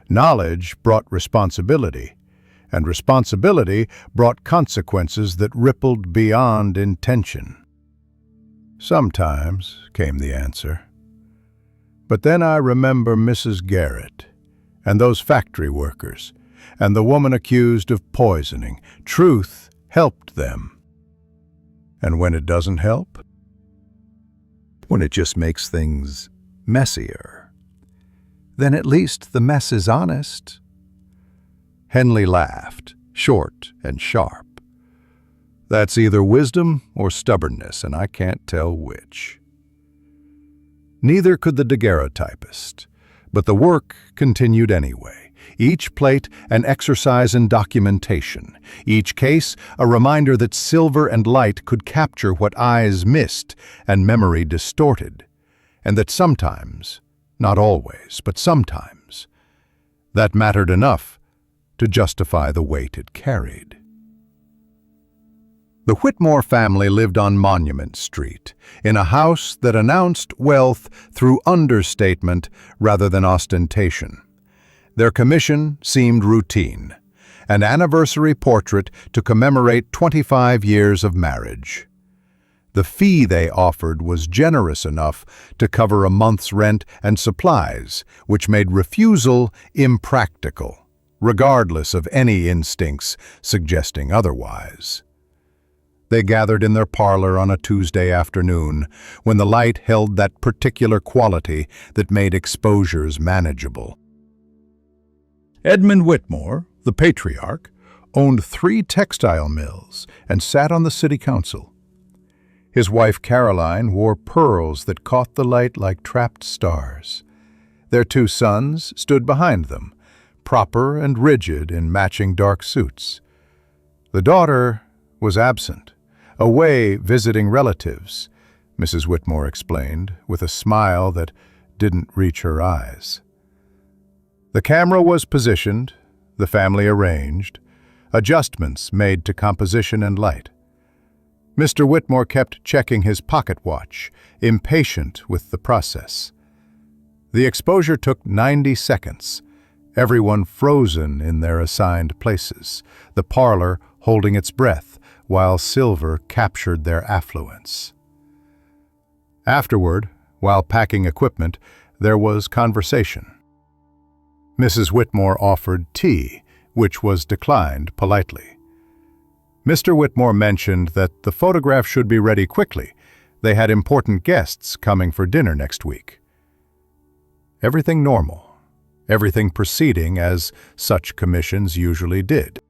Knowledge brought responsibility, and responsibility brought consequences that rippled beyond intention. "Sometimes," came the answer. "But then I remember Mrs. Garrett, and those factory workers, and the woman accused of poisoning. Truth helped them. And when it doesn't help? When it just makes things messier. Then at least the mess is honest." Henley laughed, short and sharp. "That's either wisdom or stubbornness, and I can't tell which." Neither could the daguerreotypist, but the work continued anyway, each plate an exercise in documentation, each case a reminder that silver and light could capture what eyes missed and memory distorted, and that sometimes, not always, but sometimes, that mattered enough to justify the weight it carried. The Whitmore family lived on Monument Street, in a house that announced wealth through understatement rather than ostentation. Their commission seemed routine, an anniversary portrait to commemorate 25 years of marriage. The fee they offered was generous enough to cover a month's rent and supplies, which made refusal impractical, regardless of any instincts suggesting otherwise. They gathered in their parlor on a Tuesday afternoon, when the light held that particular quality that made exposures manageable. Edmund Whitmore, the patriarch, owned 3 textile mills and sat on the city council. His wife Caroline wore pearls that caught the light like trapped stars. Their 2 sons stood behind them, proper and rigid in matching dark suits. The daughter was absent, away visiting relatives, Mrs. Whitmore explained, with a smile that didn't reach her eyes. The camera was positioned, the family arranged, adjustments made to composition and light. Mr. Whitmore kept checking his pocket watch, impatient with the process. The exposure took 90 seconds, everyone frozen in their assigned places, the parlor holding its breath, while silver captured their affluence. Afterward, while packing equipment, there was conversation. Mrs. Whitmore offered tea, which was declined politely. Mr. Whitmore mentioned that the photograph should be ready quickly. They had important guests coming for dinner next week. Everything normal, everything proceeding as such commissions usually did.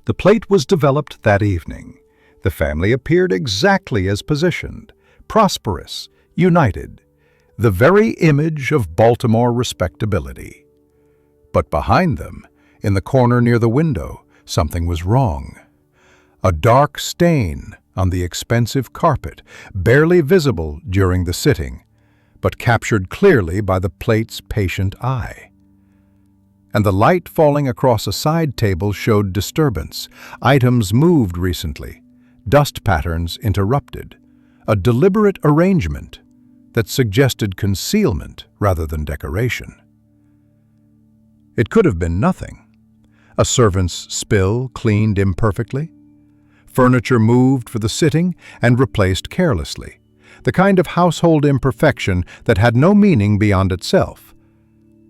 The plate was developed that evening. The family appeared exactly as positioned, prosperous, united, the very image of Baltimore respectability. But behind them, in the corner near the window, something was wrong. A dark stain on the expensive carpet, barely visible during the sitting, but captured clearly by the plate's patient eye. And the light falling across a side table showed disturbance. Items moved recently, dust patterns interrupted, a deliberate arrangement that suggested concealment rather than decoration. It could have been nothing. A servant's spill cleaned imperfectly, furniture moved for the sitting and replaced carelessly, the kind of household imperfection that had no meaning beyond itself.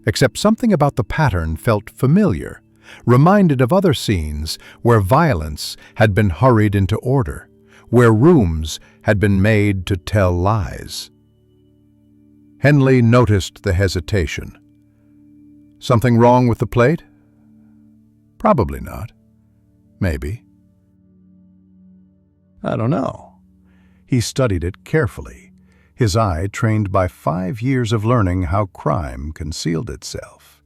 Except something about the pattern felt familiar, reminded of other scenes where violence had been hurried into order, where rooms had been made to tell lies. Henley noticed the hesitation. Something wrong with the plate? Probably not. Maybe. I don't know. He studied it carefully, his eye trained by 5 years of learning how crime concealed itself.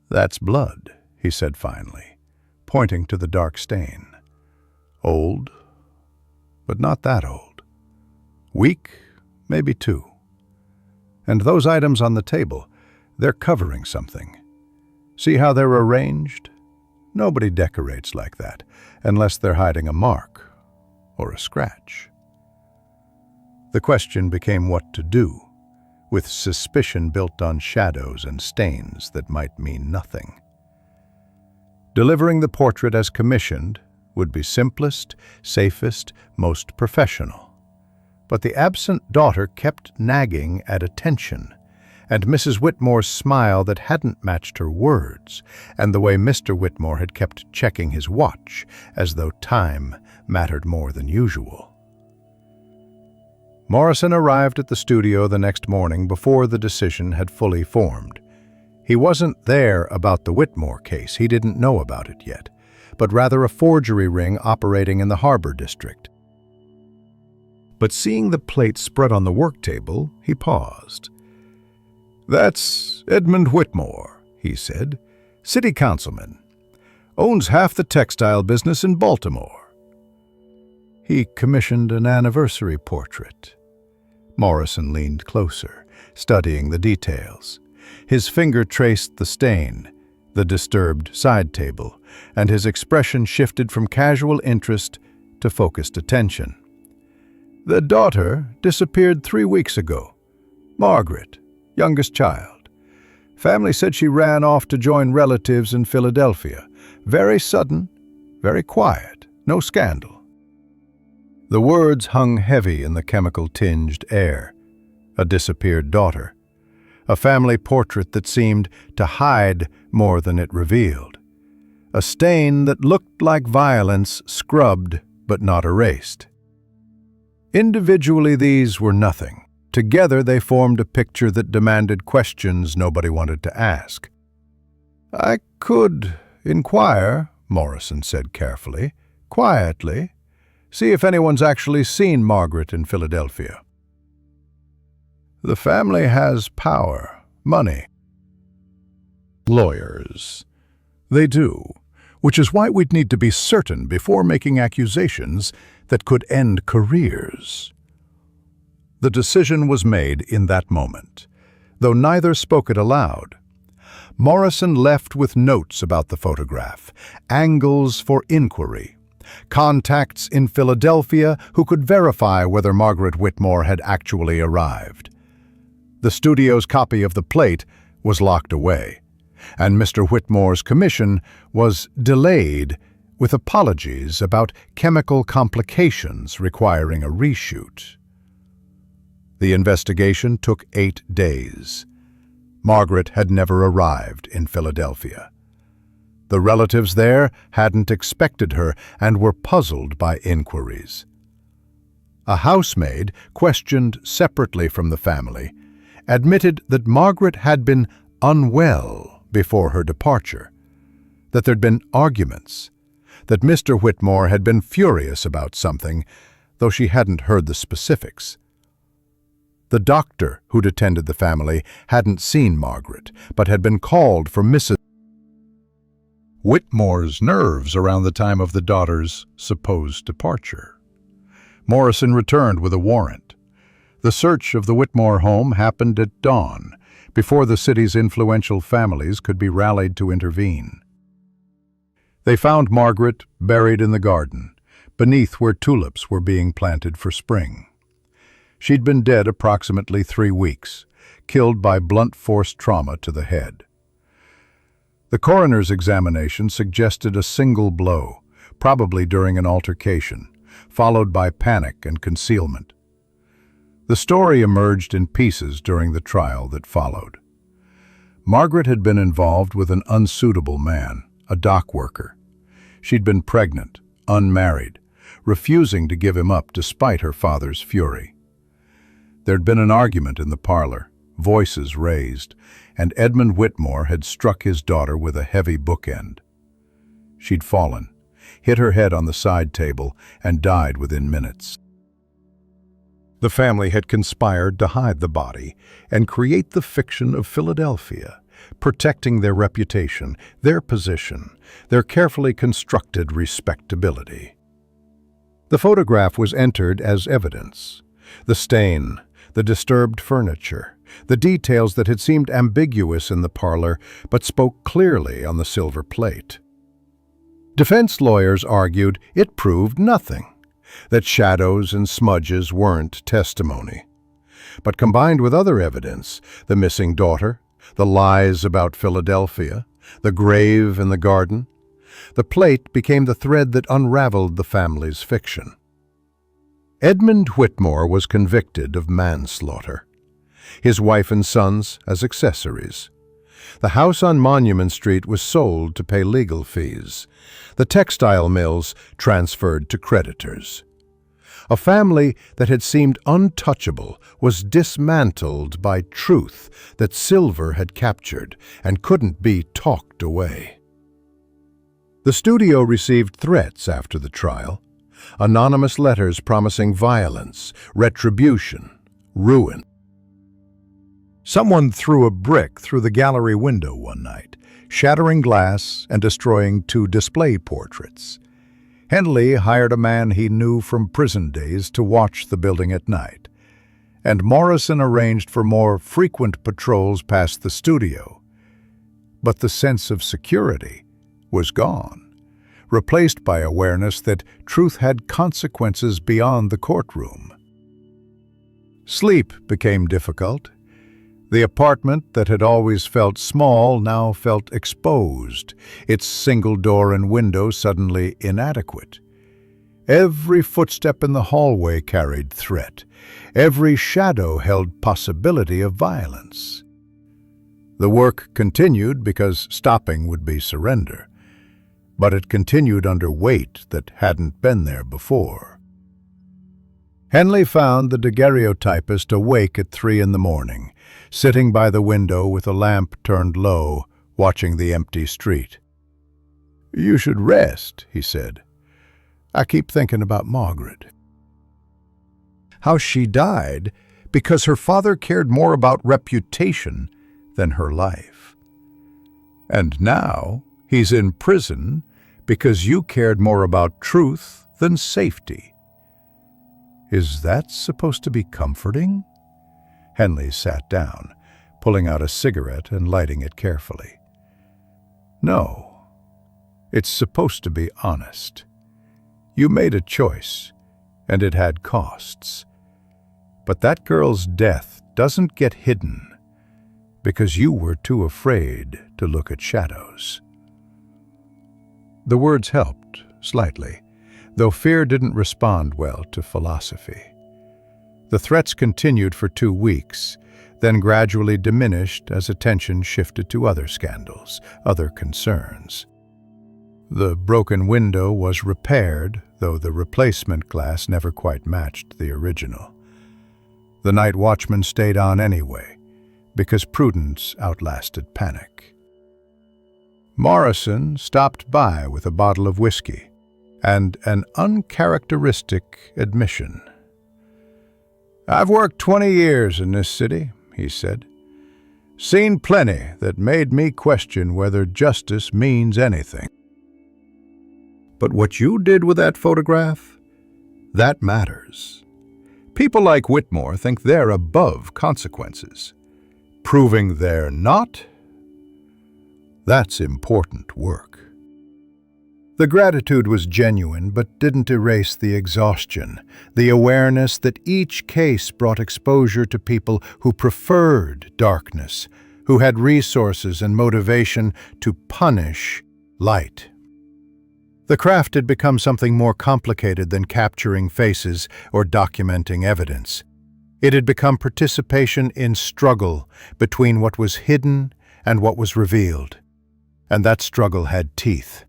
"That's blood," he said finally, pointing to the dark stain. "Old, but not that old. Week, maybe 2. And those items on the table, they're covering something. See how they're arranged? Nobody decorates like that, unless they're hiding a mark or a scratch." The question became what to do, with suspicion built on shadows and stains that might mean nothing. Delivering the portrait as commissioned would be simplest, safest, most professional. But the absent daughter kept nagging at attention, and Mrs. Whitmore's smile that hadn't matched her words, and the way Mr. Whitmore had kept checking his watch, as though time mattered more than usual. Morrison arrived at the studio the next morning before the decision had fully formed. He wasn't there about the Whitmore case, he didn't know about it yet, but rather a forgery ring operating in the Harbor District. But seeing the plate spread on the work table, he paused. "That's Edmund Whitmore," he said, "city councilman. Owns half the textile business in Baltimore." He commissioned an anniversary portrait. Morrison leaned closer, studying the details. His finger traced the stain, the disturbed side table, and his expression shifted from casual interest to focused attention. "The daughter disappeared 3 weeks ago. Margaret, youngest child. Family said she ran off to join relatives in Philadelphia. Very sudden, very quiet, no scandal." The words hung heavy in the chemical-tinged air. A disappeared daughter. A family portrait that seemed to hide more than it revealed. A stain that looked like violence, scrubbed but not erased. Individually, these were nothing. Together, they formed a picture that demanded questions nobody wanted to ask. "I could inquire," Morrison said carefully, "quietly, see if anyone's actually seen Margaret in Philadelphia. The family has power, money." Lawyers. They do, which is why we'd need to be certain before making accusations that could end careers. The decision was made in that moment, though neither spoke it aloud. Morrison left with notes about the photograph, angles for inquiry, contacts in Philadelphia who could verify whether Margaret Whitmore had actually arrived. The studio's copy of the plate was locked away, and Mr. Whitmore's commission was delayed with apologies about chemical complications requiring a reshoot. The investigation took 8 days. Margaret had never arrived in Philadelphia. The relatives there hadn't expected her and were puzzled by inquiries. A housemaid, questioned separately from the family, admitted that Margaret had been unwell before her departure, that there'd been arguments, that Mr. Whitmore had been furious about something, though she hadn't heard the specifics. The doctor who'd attended the family hadn't seen Margaret, but had been called for Mrs. Whitmore's nerves around the time of the daughter's supposed departure. Morrison returned with a warrant. The search of the Whitmore home happened at dawn, before the city's influential families could be rallied to intervene. They found Margaret buried in the garden, beneath where tulips were being planted for spring. She'd been dead approximately 3 weeks, killed by blunt force trauma to the head. The coroner's examination suggested a single blow, probably during an altercation, followed by panic and concealment. The story emerged in pieces during the trial that followed. Margaret had been involved with an unsuitable man, a dock worker. She'd been pregnant, unmarried, refusing to give him up despite her father's fury. There'd been an argument in the parlor, voices raised, and Edmund Whitmore had struck his daughter with a heavy bookend. She'd fallen, hit her head on the side table, and died within minutes. The family had conspired to hide the body and create the fiction of Philadelphia, protecting their reputation, their position, their carefully constructed respectability. The photograph was entered as evidence. The stain, the disturbed furniture, the details that had seemed ambiguous in the parlor but spoke clearly on the silver plate. Defense lawyers argued it proved nothing, that shadows and smudges weren't testimony. But combined with other evidence, the missing daughter, the lies about Philadelphia, the grave in the garden, the plate became the thread that unraveled the family's fiction. Edmund Whitmore was convicted of manslaughter. His wife and sons as accessories. The house on Monument Street was sold to pay legal fees. The textile mills transferred to creditors. A family that had seemed untouchable was dismantled by truth that silver had captured and couldn't be talked away. The studio received threats after the trial, anonymous letters promising violence, retribution, ruin. Someone threw a brick through the gallery window one night, shattering glass and destroying 2 display portraits. Henley hired a man he knew from prison days to watch the building at night, and Morrison arranged for more frequent patrols past the studio. But the sense of security was gone, replaced by awareness that truth had consequences beyond the courtroom. Sleep became difficult. The apartment that had always felt small now felt exposed, its single door and window suddenly inadequate. Every footstep in the hallway carried threat. Every shadow held possibility of violence. The work continued because stopping would be surrender, but it continued under weight that hadn't been there before. Henley found the daguerreotypist awake at 3 a.m, sitting by the window with a lamp turned low, watching the empty street. "You should rest," he said. "I keep thinking about Margaret." How she died because her father cared more about reputation than her life. And now he's in prison because you cared more about truth than safety. Is that supposed to be comforting? Henley sat down, pulling out a cigarette and lighting it carefully. No, it's supposed to be honest. You made a choice, and it had costs. But that girl's death doesn't get hidden because you were too afraid to look at shadows. The words helped, slightly, though fear didn't respond well to philosophy. The threats continued for 2 weeks, then gradually diminished as attention shifted to other scandals, other concerns. The broken window was repaired, though the replacement glass never quite matched the original. The night watchman stayed on anyway, because prudence outlasted panic. Morrison stopped by with a bottle of whiskey and an uncharacteristic admission. "I've worked 20 years in this city," he said. "Seen plenty that made me question whether justice means anything. But what you did with that photograph, that matters. People like Whitmore think they're above consequences. Proving they're not, that's important work." The gratitude was genuine, but didn't erase the exhaustion, the awareness that each case brought exposure to people who preferred darkness, who had resources and motivation to punish light. The craft had become something more complicated than capturing faces or documenting evidence. It had become participation in struggle between what was hidden and what was revealed. And that struggle had teeth.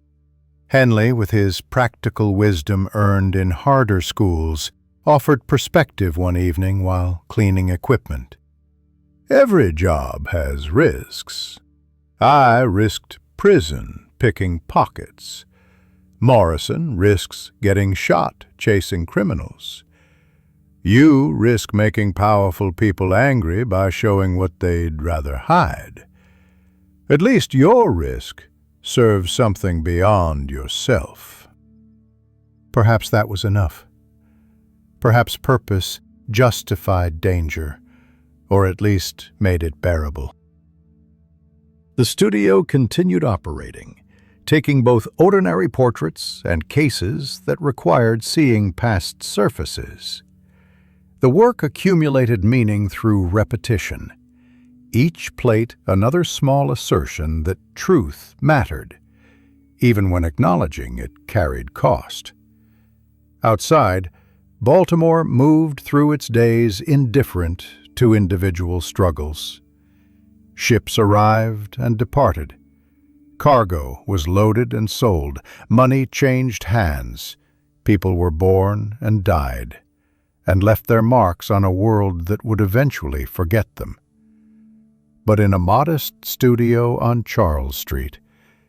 Henley, with his practical wisdom earned in harder schools, offered perspective one evening while cleaning equipment. "Every job has risks. I risked prison picking pockets. Morrison risks getting shot chasing criminals. You risk making powerful people angry by showing what they'd rather hide. At least your risk serves something beyond yourself." Perhaps that was enough. Perhaps purpose justified danger, or at least made it bearable. The studio continued operating, taking both ordinary portraits and cases that required seeing past surfaces. The work accumulated meaning through repetition. Each plate another small assertion that truth mattered, even when acknowledging it carried cost. Outside, Baltimore moved through its days indifferent to individual struggles. Ships arrived and departed. Cargo was loaded and sold. Money changed hands. People were born and died, and left their marks on a world that would eventually forget them. But in a modest studio on Charles Street,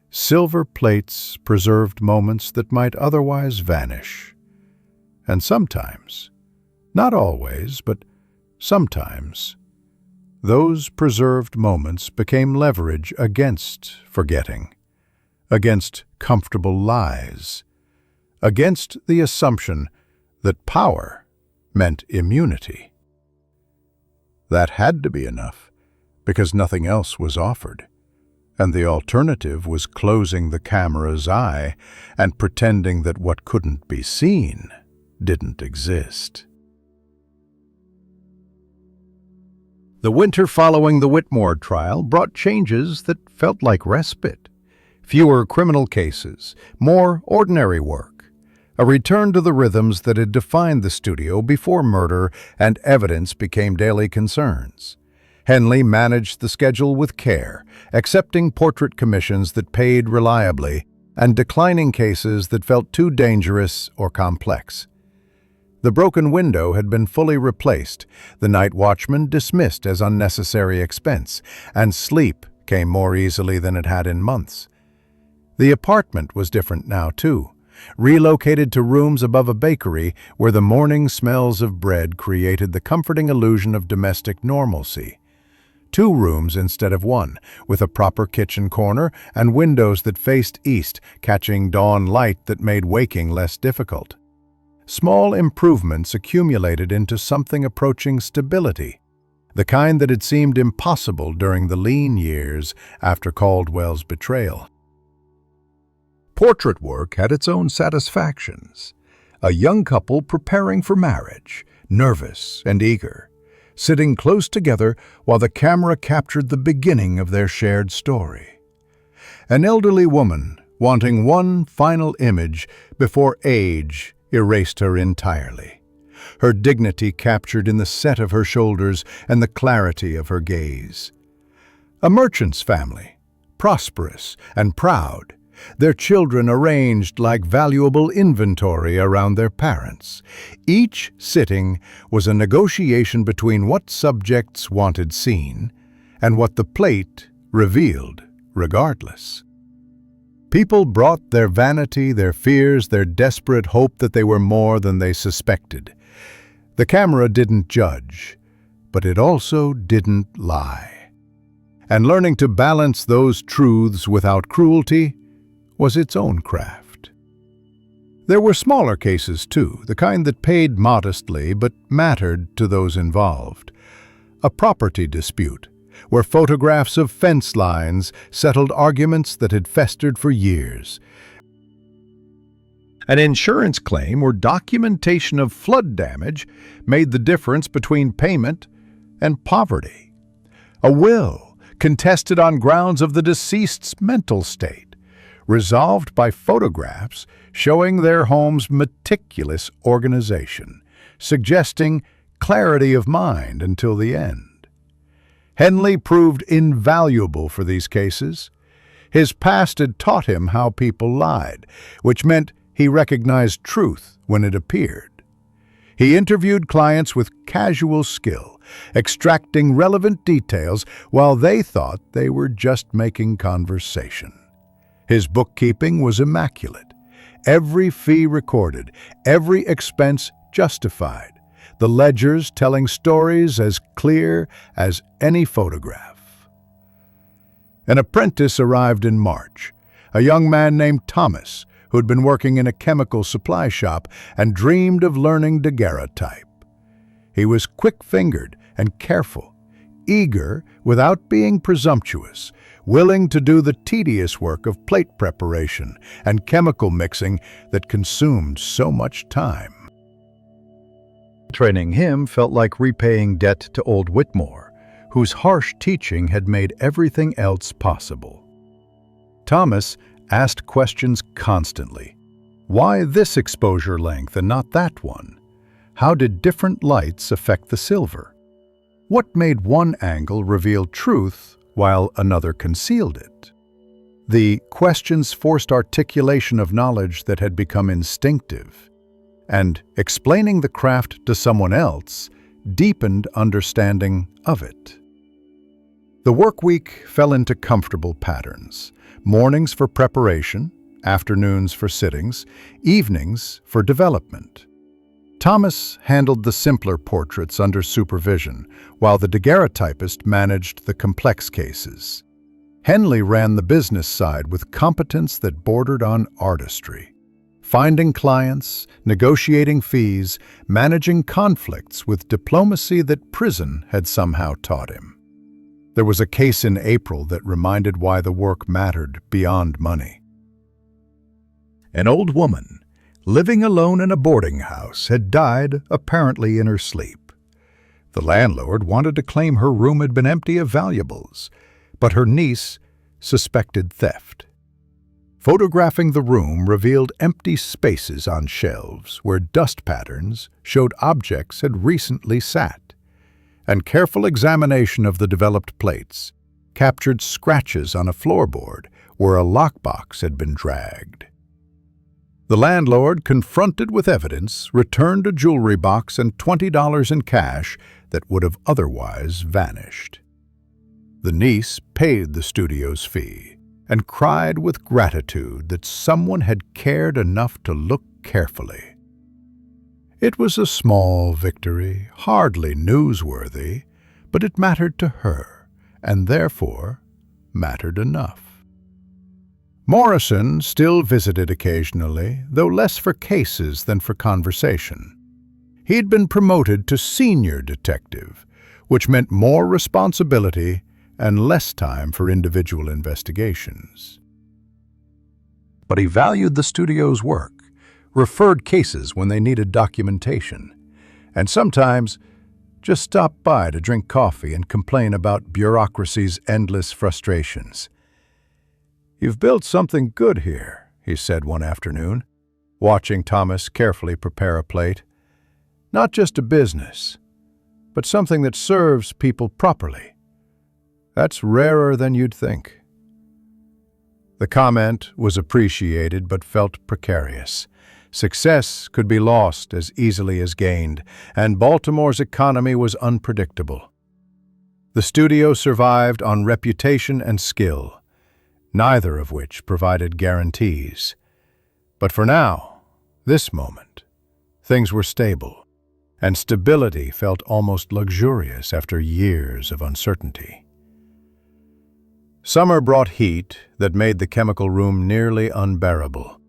silver plates preserved moments that might otherwise vanish. And sometimes, not always, but sometimes, Those preserved moments became leverage against forgetting, against comfortable lies, against the assumption that power meant immunity. That had to be enough, because nothing else was offered, and the alternative was closing the camera's eye and pretending that what couldn't be seen didn't exist. The winter following the Whitmore trial brought changes that felt like respite. Fewer criminal cases, more ordinary work, a return to the rhythms that had defined the studio before murder and evidence became daily concerns. Henley managed the schedule with care, accepting portrait commissions that paid reliably and declining cases that felt too dangerous or complex. The broken window had been fully replaced, the night watchman dismissed as unnecessary expense, and sleep came more easily than it had in months. The apartment was different now, too, relocated to rooms above a bakery where the morning smells of bread created the comforting illusion of domestic normalcy. 2 rooms instead of 1, with a proper kitchen corner and windows that faced east, catching dawn light that made waking less difficult. Small improvements accumulated into something approaching stability, the kind that had seemed impossible during the lean years after Caldwell's betrayal. Portrait work had its own satisfactions. A young couple preparing for marriage, nervous and eager, sitting close together while the camera captured the beginning of their shared story. An elderly woman wanting one final image before age erased her entirely, her dignity captured in the set of her shoulders and the clarity of her gaze. A merchant's family, prosperous and proud, their children arranged like valuable inventory around their parents. Each sitting was a negotiation between what subjects wanted seen and what the plate revealed regardless. People brought their vanity, their fears, their desperate hope that they were more than they suspected. The camera didn't judge, but it also didn't lie. And learning to balance those truths without cruelty was its own craft. There were smaller cases too, the kind that paid modestly but mattered to those involved. A property dispute, where photographs of fence lines settled arguments that had festered for years. An insurance claim or documentation of flood damage made the difference between payment and poverty. A will contested on grounds of the deceased's mental state, resolved by photographs showing their home's meticulous organization, suggesting clarity of mind until the end. Henley proved invaluable for these cases. His past had taught him how people lied, which meant he recognized truth when it appeared. He interviewed clients with casual skill, extracting relevant details while they thought they were just making conversation. His bookkeeping was immaculate. Every fee recorded, every expense justified, the ledgers telling stories as clear as any photograph. An apprentice arrived in March, a young man named Thomas, who had been working in a chemical supply shop and dreamed of learning daguerreotype. He was quick-fingered and careful, eager without being presumptuous, willing to do the tedious work of plate preparation and chemical mixing that consumed so much time. Training him felt like repaying debt to old Whitmore, whose harsh teaching had made everything else possible. Thomas asked questions constantly. Why this exposure length and not that one? How did different lights affect the silver? What made one angle reveal truth while another concealed it? The questions forced articulation of knowledge that had become instinctive, and explaining the craft to someone else deepened understanding of it. The work week fell into comfortable patterns: mornings for preparation, afternoons for sittings, evenings for development. Thomas handled the simpler portraits under supervision, while the daguerreotypist managed the complex cases. Henley ran the business side with competence that bordered on artistry. Finding clients, negotiating fees, managing conflicts with diplomacy that prison had somehow taught him. There was a case in April that reminded why the work mattered beyond money. An old woman, living alone in a boarding house, had died apparently in her sleep. The landlord wanted to claim her room had been empty of valuables, but her niece suspected theft. Photographing the room revealed empty spaces on shelves where dust patterns showed objects had recently sat, and careful examination of the developed plates captured scratches on a floorboard where a lockbox had been dragged. The landlord, confronted with evidence, returned a jewelry box and $20 in cash that would have otherwise vanished. The niece paid the studio's fee and cried with gratitude that someone had cared enough to look carefully. It was a small victory, hardly newsworthy, but it mattered to her, and therefore mattered enough. Morrison still visited occasionally, though less for cases than for conversation. He'd been promoted to senior detective, which meant more responsibility and less time for individual investigations. But he valued the studio's work, referred cases when they needed documentation, and sometimes just stopped by to drink coffee and complain about bureaucracy's endless frustrations. "You've built something good here," he said one afternoon, watching Thomas carefully prepare a plate. "Not just a business, but something that serves people properly. That's rarer than you'd think." The comment was appreciated but felt precarious. Success could be lost as easily as gained, and Baltimore's economy was unpredictable. The studio survived on reputation and skill, neither of which provided guarantees. But for now, this moment, things were stable, and stability felt almost luxurious after years of uncertainty. Summer brought heat that made the chemical room nearly unbearable.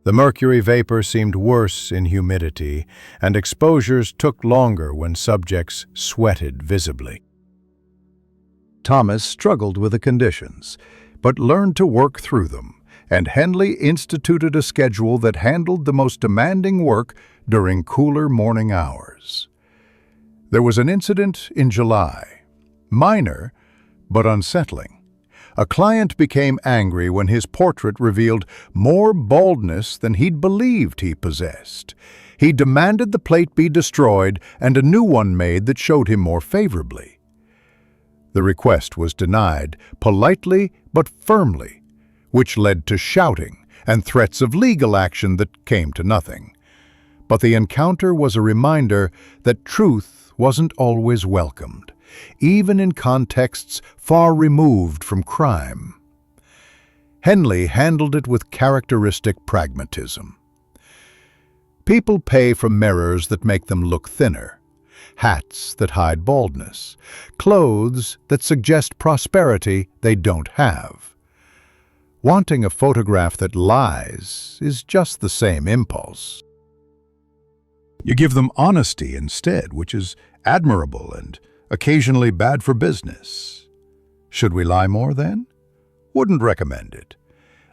The mercury vapor seemed worse in humidity, and exposures took longer when subjects sweated visibly. Thomas struggled with the conditions, but learned to work through them, and Henley instituted a schedule that handled the most demanding work during cooler morning hours. There was an incident in July, minor but unsettling. A client became angry when his portrait revealed more baldness than he'd believed he possessed. He demanded the plate be destroyed and a new one made that showed him more favorably. The request was denied, politely but firmly, which led to shouting and threats of legal action that came to nothing. But the encounter was a reminder that truth wasn't always welcomed, even in contexts far removed from crime. Henley handled it with characteristic pragmatism. People pay for mirrors that make them look thinner, hats that hide baldness, clothes that suggest prosperity they don't have. Wanting a photograph that lies is just the same impulse. You give them honesty instead, which is admirable and occasionally bad for business. Should we lie more then? Wouldn't recommend it.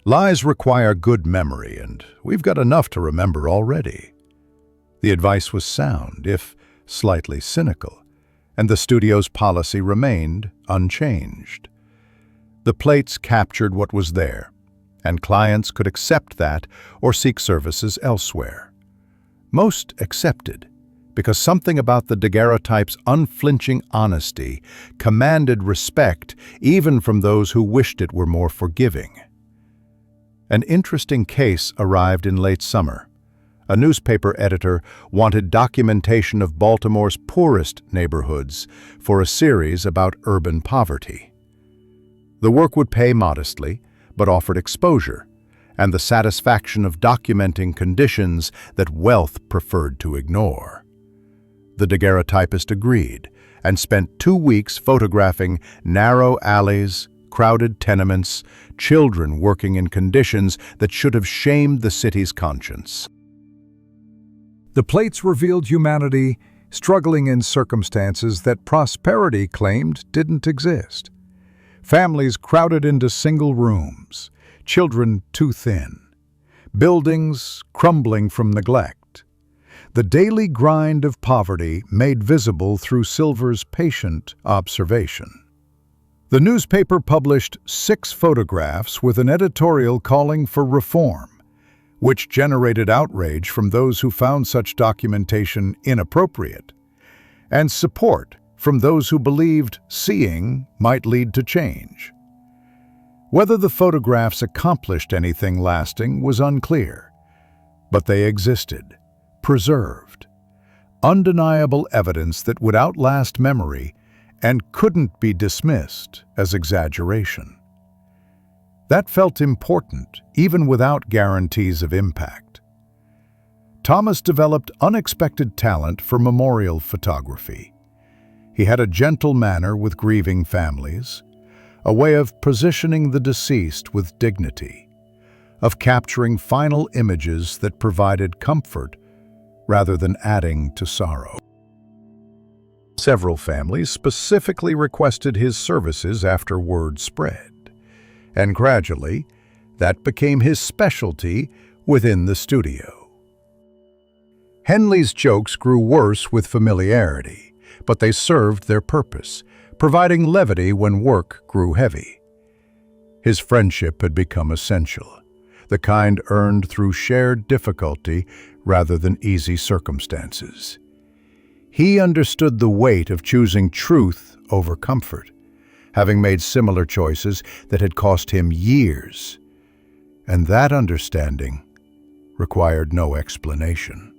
Lies require good memory, and we've got enough to remember already. The advice was sound, if slightly cynical, and the studio's policy remained unchanged. The plates captured what was there, and clients could accept that or seek services elsewhere. Most accepted, because something about the daguerreotype's unflinching honesty commanded respect even from those who wished it were more forgiving. An interesting case arrived in late summer. A newspaper editor wanted documentation of Baltimore's poorest neighborhoods for a series about urban poverty. The work would pay modestly, but offered exposure, and the satisfaction of documenting conditions that wealth preferred to ignore. The daguerreotypist agreed and spent 2 weeks photographing narrow alleys, crowded tenements, children working in conditions that should have shamed the city's conscience. The plates revealed humanity struggling in circumstances that prosperity claimed didn't exist. Families crowded into single rooms, children too thin, buildings crumbling from neglect. The daily grind of poverty made visible through Silver's patient observation. The newspaper published 6 photographs with an editorial calling for reform, which generated outrage from those who found such documentation inappropriate, and support from those who believed seeing might lead to change. Whether the photographs accomplished anything lasting was unclear, but they existed, preserved, undeniable evidence that would outlast memory and couldn't be dismissed as exaggeration. That felt important, even without guarantees of impact. Thomas developed unexpected talent for memorial photography. He had a gentle manner with grieving families, a way of positioning the deceased with dignity, of capturing final images that provided comfort rather than adding to sorrow. Several families specifically requested his services after word spread, and gradually, that became his specialty within the studio. Henley's jokes grew worse with familiarity, but they served their purpose, providing levity when work grew heavy. His friendship had become essential, the kind earned through shared difficulty rather than easy circumstances. He understood the weight of choosing truth over comfort, having made similar choices that had cost him years, and that understanding required no explanation.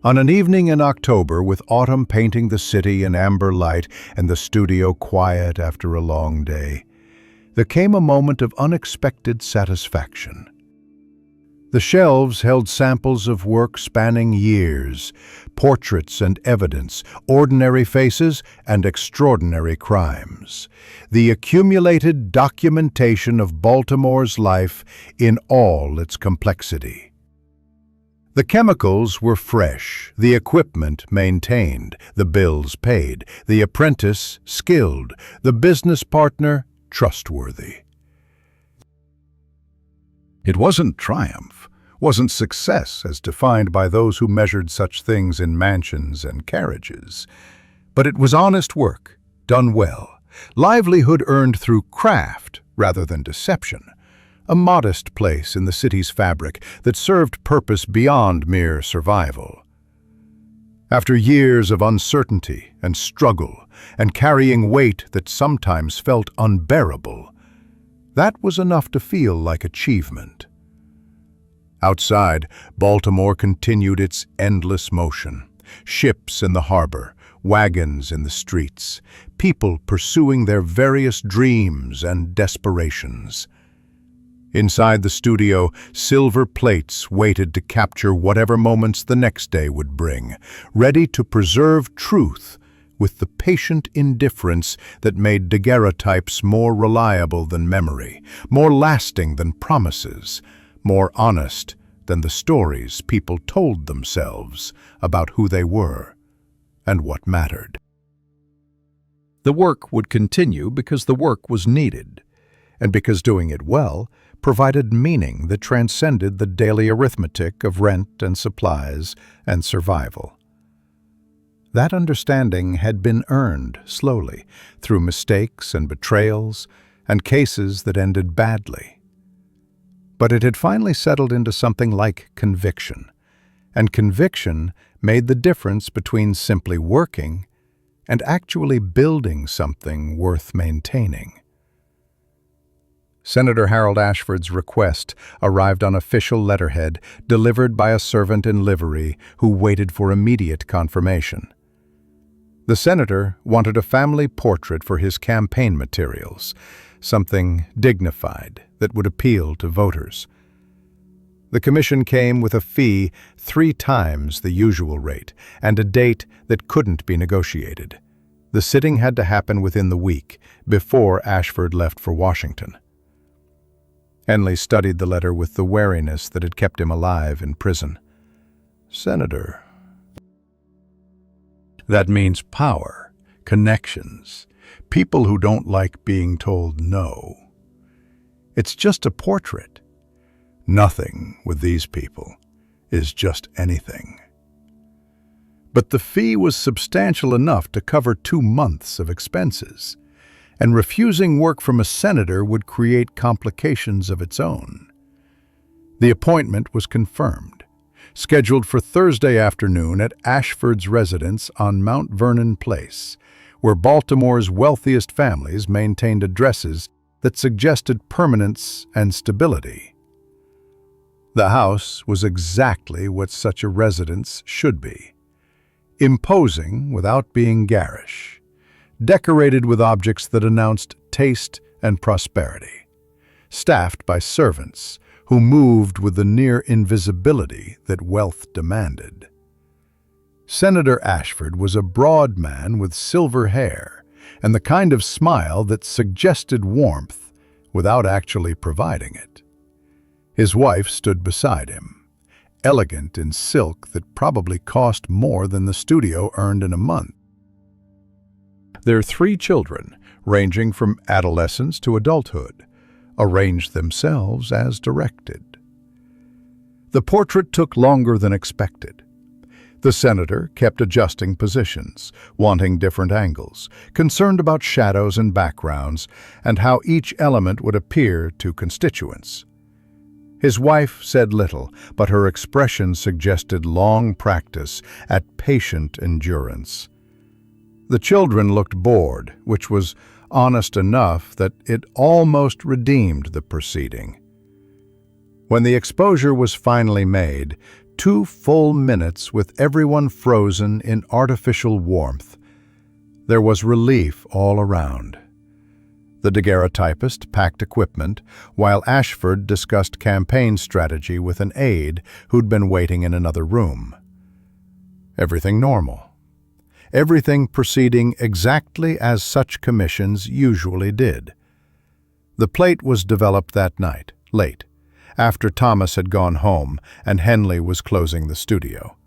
On an evening in October, with autumn painting the city in amber light and the studio quiet after a long day, there came a moment of unexpected satisfaction. The shelves held samples of work spanning years, portraits and evidence, ordinary faces and extraordinary crimes, the accumulated documentation of Baltimore's life in all its complexity. The chemicals were fresh, the equipment maintained, the bills paid, the apprentice skilled, the business partner trustworthy. It wasn't triumph, wasn't success as defined by those who measured such things in mansions and carriages, but it was honest work, done well, livelihood earned through craft rather than deception, a modest place in the city's fabric that served purpose beyond mere survival. After years of uncertainty and struggle and carrying weight that sometimes felt unbearable, that was enough to feel like achievement. Outside, Baltimore continued its endless motion. Ships in the harbor, wagons in the streets, people pursuing their various dreams and desperations. Inside the studio, silver plates waited to capture whatever moments the next day would bring, ready to preserve truth with the patient indifference that made daguerreotypes more reliable than memory, more lasting than promises, more honest than the stories people told themselves about who they were and what mattered. The work would continue because the work was needed, and because doing it well provided meaning that transcended the daily arithmetic of rent and supplies and survival. That understanding had been earned slowly through mistakes and betrayals and cases that ended badly. But it had finally settled into something like conviction, and conviction made the difference between simply working and actually building something worth maintaining. Senator Harold Ashford's request arrived on official letterhead delivered by a servant in livery who waited for immediate confirmation. The senator wanted a family portrait for his campaign materials, something dignified that would appeal to voters. The commission came with a fee 3 times the usual rate and a date that couldn't be negotiated. The sitting had to happen within the week, before Ashford left for Washington. Henley studied the letter with the wariness that had kept him alive in prison. Senator. That means power, connections, people who don't like being told no. It's just a portrait. Nothing with these people is just anything. But the fee was substantial enough to cover 2 months of expenses, and refusing work from a senator would create complications of its own. The appointment was confirmed, scheduled for Thursday afternoon at Ashford's residence on Mount Vernon Place, where Baltimore's wealthiest families maintained addresses that suggested permanence and stability. The house was exactly what such a residence should be. Imposing without being garish, decorated with objects that announced taste and prosperity, staffed by servants who moved with the near invisibility that wealth demanded. Senator Ashford was a broad man with silver hair and the kind of smile that suggested warmth without actually providing it. His wife stood beside him, elegant in silk that probably cost more than the studio earned in a month. Their 3 children, ranging from adolescence to adulthood, arranged themselves as directed. The portrait took longer than expected. The senator kept adjusting positions, wanting different angles, concerned about shadows and backgrounds, and how each element would appear to constituents. His wife said little, but her expression suggested long practice at patient endurance. The children looked bored, which was honest enough that it almost redeemed the proceeding. When the exposure was finally made, 2 full minutes with everyone frozen in artificial warmth, there was relief all around. The daguerreotypist packed equipment, while Ashford discussed campaign strategy with an aide who'd been waiting in another room. Everything normal. Everything proceeding exactly as such commissions usually did. The plate was developed that night, late, after Thomas had gone home and Henley was closing the studio.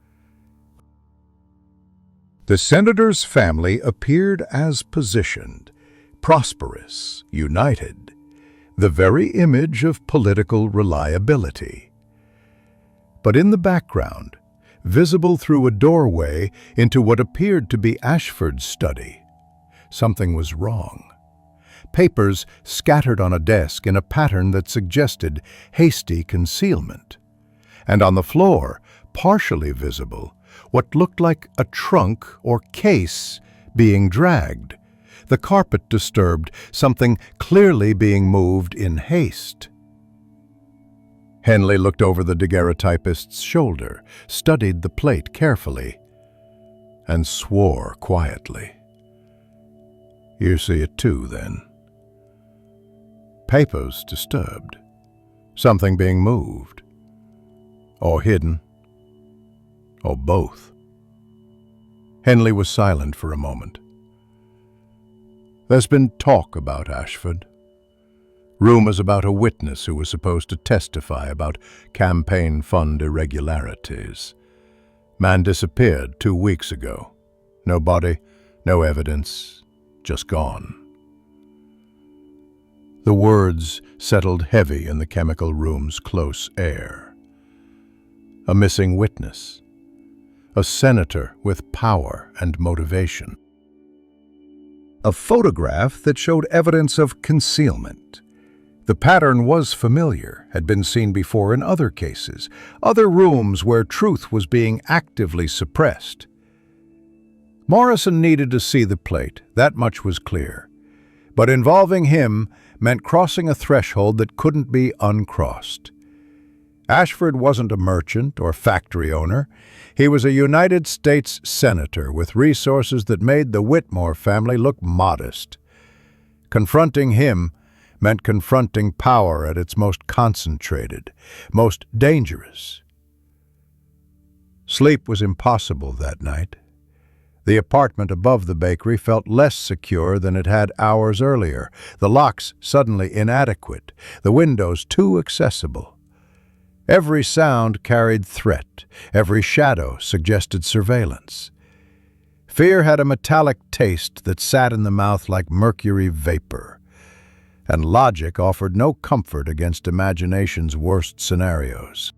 The senator's family appeared as positioned, prosperous, united, the very image of political reliability. But in the background, visible through a doorway into what appeared to be Ashford's study, something was wrong. Papers scattered on a desk in a pattern that suggested hasty concealment. And on the floor, partially visible, what looked like a trunk or case being dragged. The carpet disturbed, something clearly being moved in haste. Henley looked over the daguerreotypist's shoulder, studied the plate carefully, and swore quietly. You see it too, then? Papers disturbed, something being moved, or hidden, or both. Henley was silent for a moment. There's been talk about Ashford. Rumors about a witness who was supposed to testify about campaign fund irregularities. Man disappeared 2 weeks ago. No body, no evidence, just gone. The words settled heavy in the chemical room's close air. A missing witness. A senator with power and motivation. A photograph that showed evidence of concealment. The pattern was familiar, had been seen before in other cases, other rooms where truth was being actively suppressed. Morrison needed to see the plate, that much was clear. But involving him meant crossing a threshold that couldn't be uncrossed. Ashford wasn't a merchant or factory owner. He was a United States senator with resources that made the Whitmore family look modest. Confronting him meant confronting power at its most concentrated, most dangerous. Sleep was impossible that night. The apartment above the bakery felt less secure than it had hours earlier, the locks suddenly inadequate, the windows too accessible. Every sound carried threat, every shadow suggested surveillance. Fear had a metallic taste that sat in the mouth like mercury vapor, and logic offered no comfort against imagination's worst scenarios.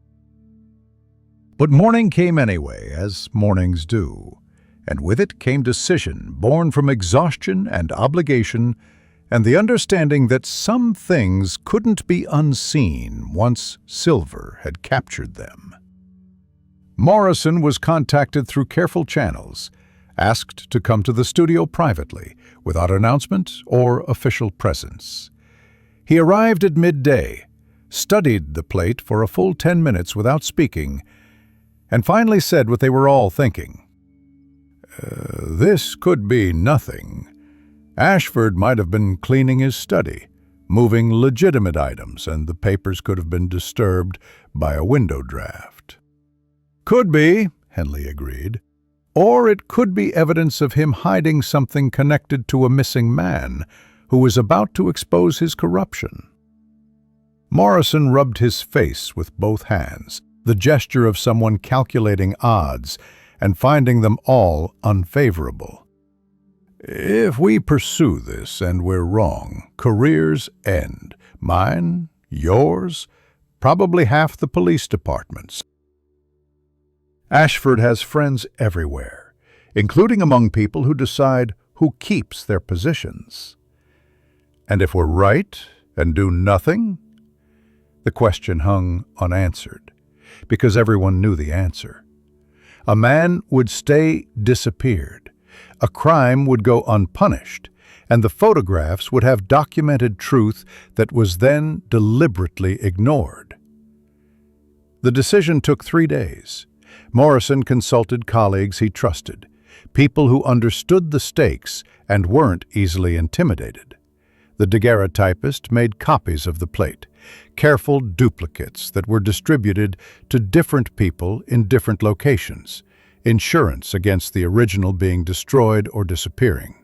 But morning came anyway, as mornings do, and with it came decision born from exhaustion and obligation and the understanding that some things couldn't be unseen once silver had captured them. Morrison was contacted through careful channels, asked to come to the studio privately, without announcement or official presence. He arrived at midday, studied the plate for a full 10 minutes without speaking, and finally said what they were all thinking. This could be nothing. Ashford might have been cleaning his study, moving legitimate items, and the papers could have been disturbed by a window draft. Could be, Henley agreed. Or it could be evidence of him hiding something connected to a missing man who was about to expose his corruption. Morrison rubbed his face with both hands, the gesture of someone calculating odds and finding them all unfavorable. If we pursue this and we're wrong, careers end. Mine, yours, probably half the police departments. Ashford has friends everywhere, including among people who decide who keeps their positions. And if we're right and do nothing? The question hung unanswered, because everyone knew the answer. A man would stay disappeared, a crime would go unpunished, and the photographs would have documented truth that was then deliberately ignored. The decision took 3 days. Morrison consulted colleagues he trusted, people who understood the stakes and weren't easily intimidated. The daguerreotypist made copies of the plate, careful duplicates that were distributed to different people in different locations, insurance against the original being destroyed or disappearing.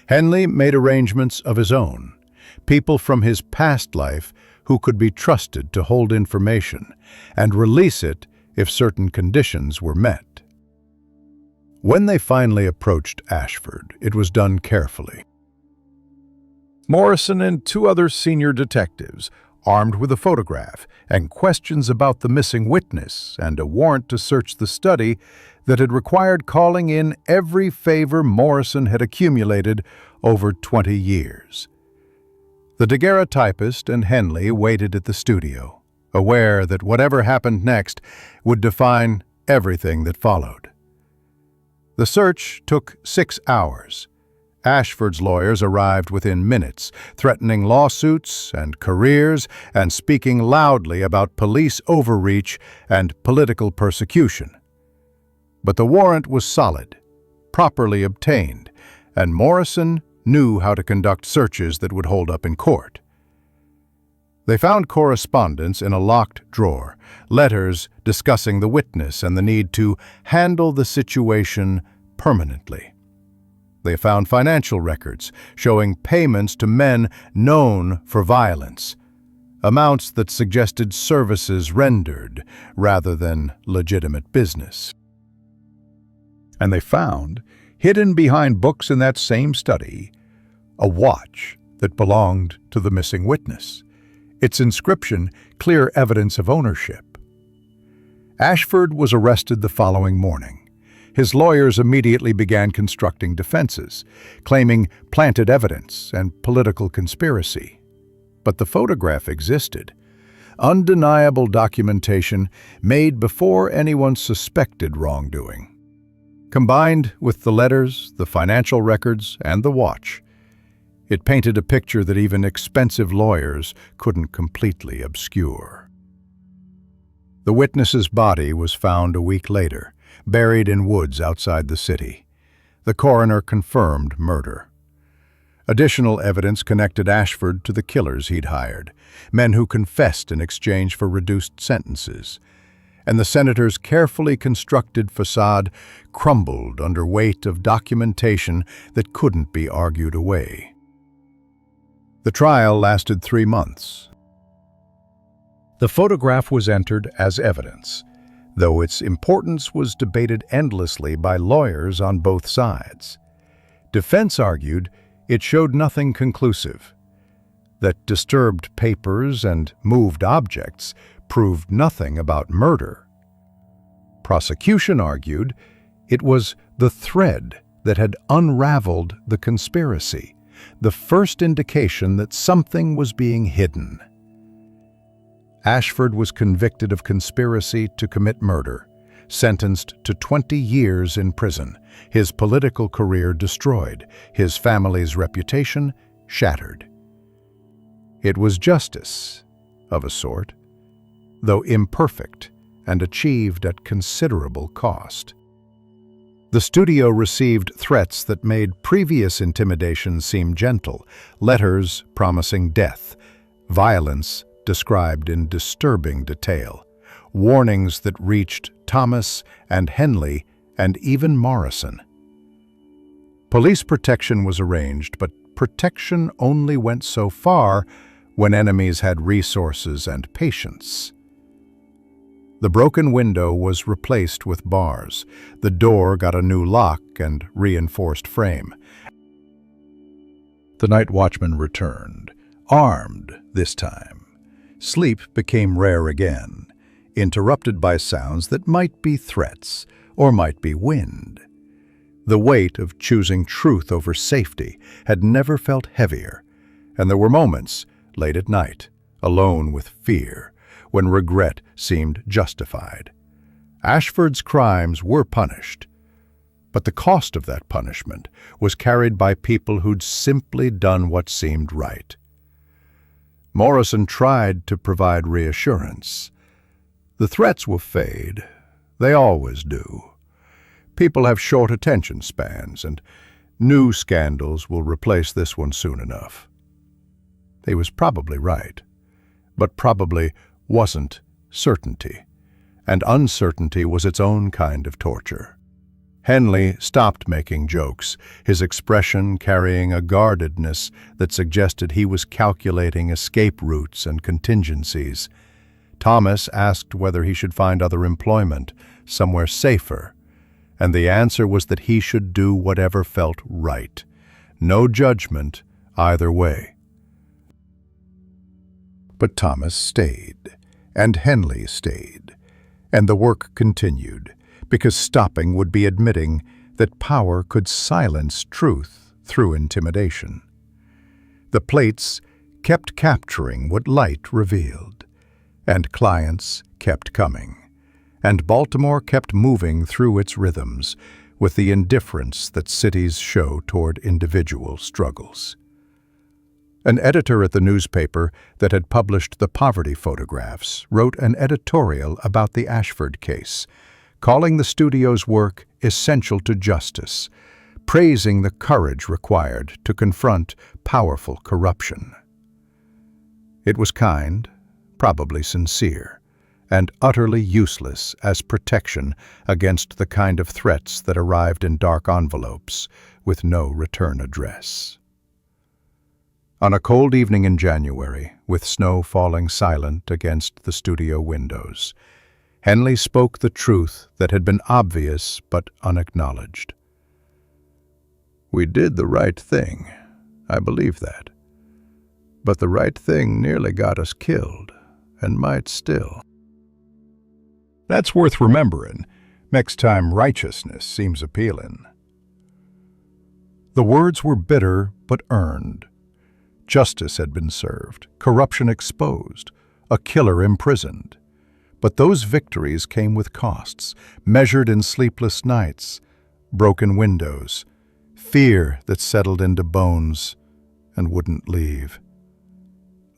Henley made arrangements of his own, people from his past life who could be trusted to hold information and release it if certain conditions were met. When they finally approached Ashford, it was done carefully. Morrison and 2 other senior detectives, armed with a photograph and questions about the missing witness and a warrant to search the study that had required calling in every favor Morrison had accumulated over 20 years. The daguerreotypist and Henley waited at the studio, aware that whatever happened next would define everything that followed. The search took 6 hours. Ashford's lawyers arrived within minutes, threatening lawsuits and careers and speaking loudly about police overreach and political persecution. But the warrant was solid, properly obtained, and Morrison knew how to conduct searches that would hold up in court. They found correspondence in a locked drawer, letters discussing the witness and the need to handle the situation permanently. They found financial records showing payments to men known for violence, amounts that suggested services rendered rather than legitimate business. And they found, hidden behind books in that same study, a watch that belonged to the missing witness. Its inscription, clear evidence of ownership. Ashford was arrested the following morning. His lawyers immediately began constructing defenses, claiming planted evidence and political conspiracy. But the photograph existed. Undeniable documentation made before anyone suspected wrongdoing. Combined with the letters, the financial records, and the watch, it painted a picture that even expensive lawyers couldn't completely obscure. The witness's body was found a week later, buried in woods outside the city. The coroner confirmed murder. Additional evidence connected Ashford to the killers he'd hired, men who confessed in exchange for reduced sentences. And the senator's carefully constructed facade crumbled under weight of documentation that couldn't be argued away. The trial lasted 3 months. The photograph was entered as evidence, though its importance was debated endlessly by lawyers on both sides. Defense argued it showed nothing conclusive, that disturbed papers and moved objects proved nothing about murder. Prosecution argued it was the thread that had unraveled the conspiracy, the first indication that something was being hidden. Ashford was convicted of conspiracy to commit murder, sentenced to 20 years in prison, his political career destroyed, his family's reputation shattered. It was justice, of a sort, though imperfect and achieved at considerable cost. The studio received threats that made previous intimidation seem gentle, letters promising death, violence described in disturbing detail, warnings that reached Thomas and Henley and even Morrison. Police protection was arranged, but protection only went so far when enemies had resources and patience. The broken window was replaced with bars. The door got a new lock and reinforced frame. The night watchman returned, armed this time. Sleep became rare again, interrupted by sounds that might be threats or might be wind. The weight of choosing truth over safety had never felt heavier, and there were moments, late at night, alone with fear, when regret seemed justified. Ashford's crimes were punished, but the cost of that punishment was carried by people who'd simply done what seemed right. Morrison tried to provide reassurance. The threats will fade. They always do. People have short attention spans, and new scandals will replace this one soon enough. He was probably right, but probably wasn't certainty, and uncertainty was its own kind of torture. Henley stopped making jokes, his expression carrying a guardedness that suggested he was calculating escape routes and contingencies. Thomas asked whether he should find other employment, somewhere safer, and the answer was that he should do whatever felt right. No judgment either way. But Thomas stayed, and Henley stayed, and the work continued, because stopping would be admitting that power could silence truth through intimidation. The plates kept capturing what light revealed, and clients kept coming, and Baltimore kept moving through its rhythms with the indifference that cities show toward individual struggles. An editor at the newspaper that had published the poverty photographs wrote an editorial about the Ashford case, calling the studio's work essential to justice, praising the courage required to confront powerful corruption. It was kind, probably sincere, and utterly useless as protection against the kind of threats that arrived in dark envelopes with no return address. On a cold evening in January, with snow falling silent against the studio windows, Henley spoke the truth that had been obvious but unacknowledged. "We did the right thing. I believe that. But the right thing nearly got us killed, and might still." That's worth remembering, next time righteousness seems appealing. The words were bitter but earned. Justice had been served, corruption exposed, a killer imprisoned. But those victories came with costs, measured in sleepless nights, broken windows, fear that settled into bones and wouldn't leave.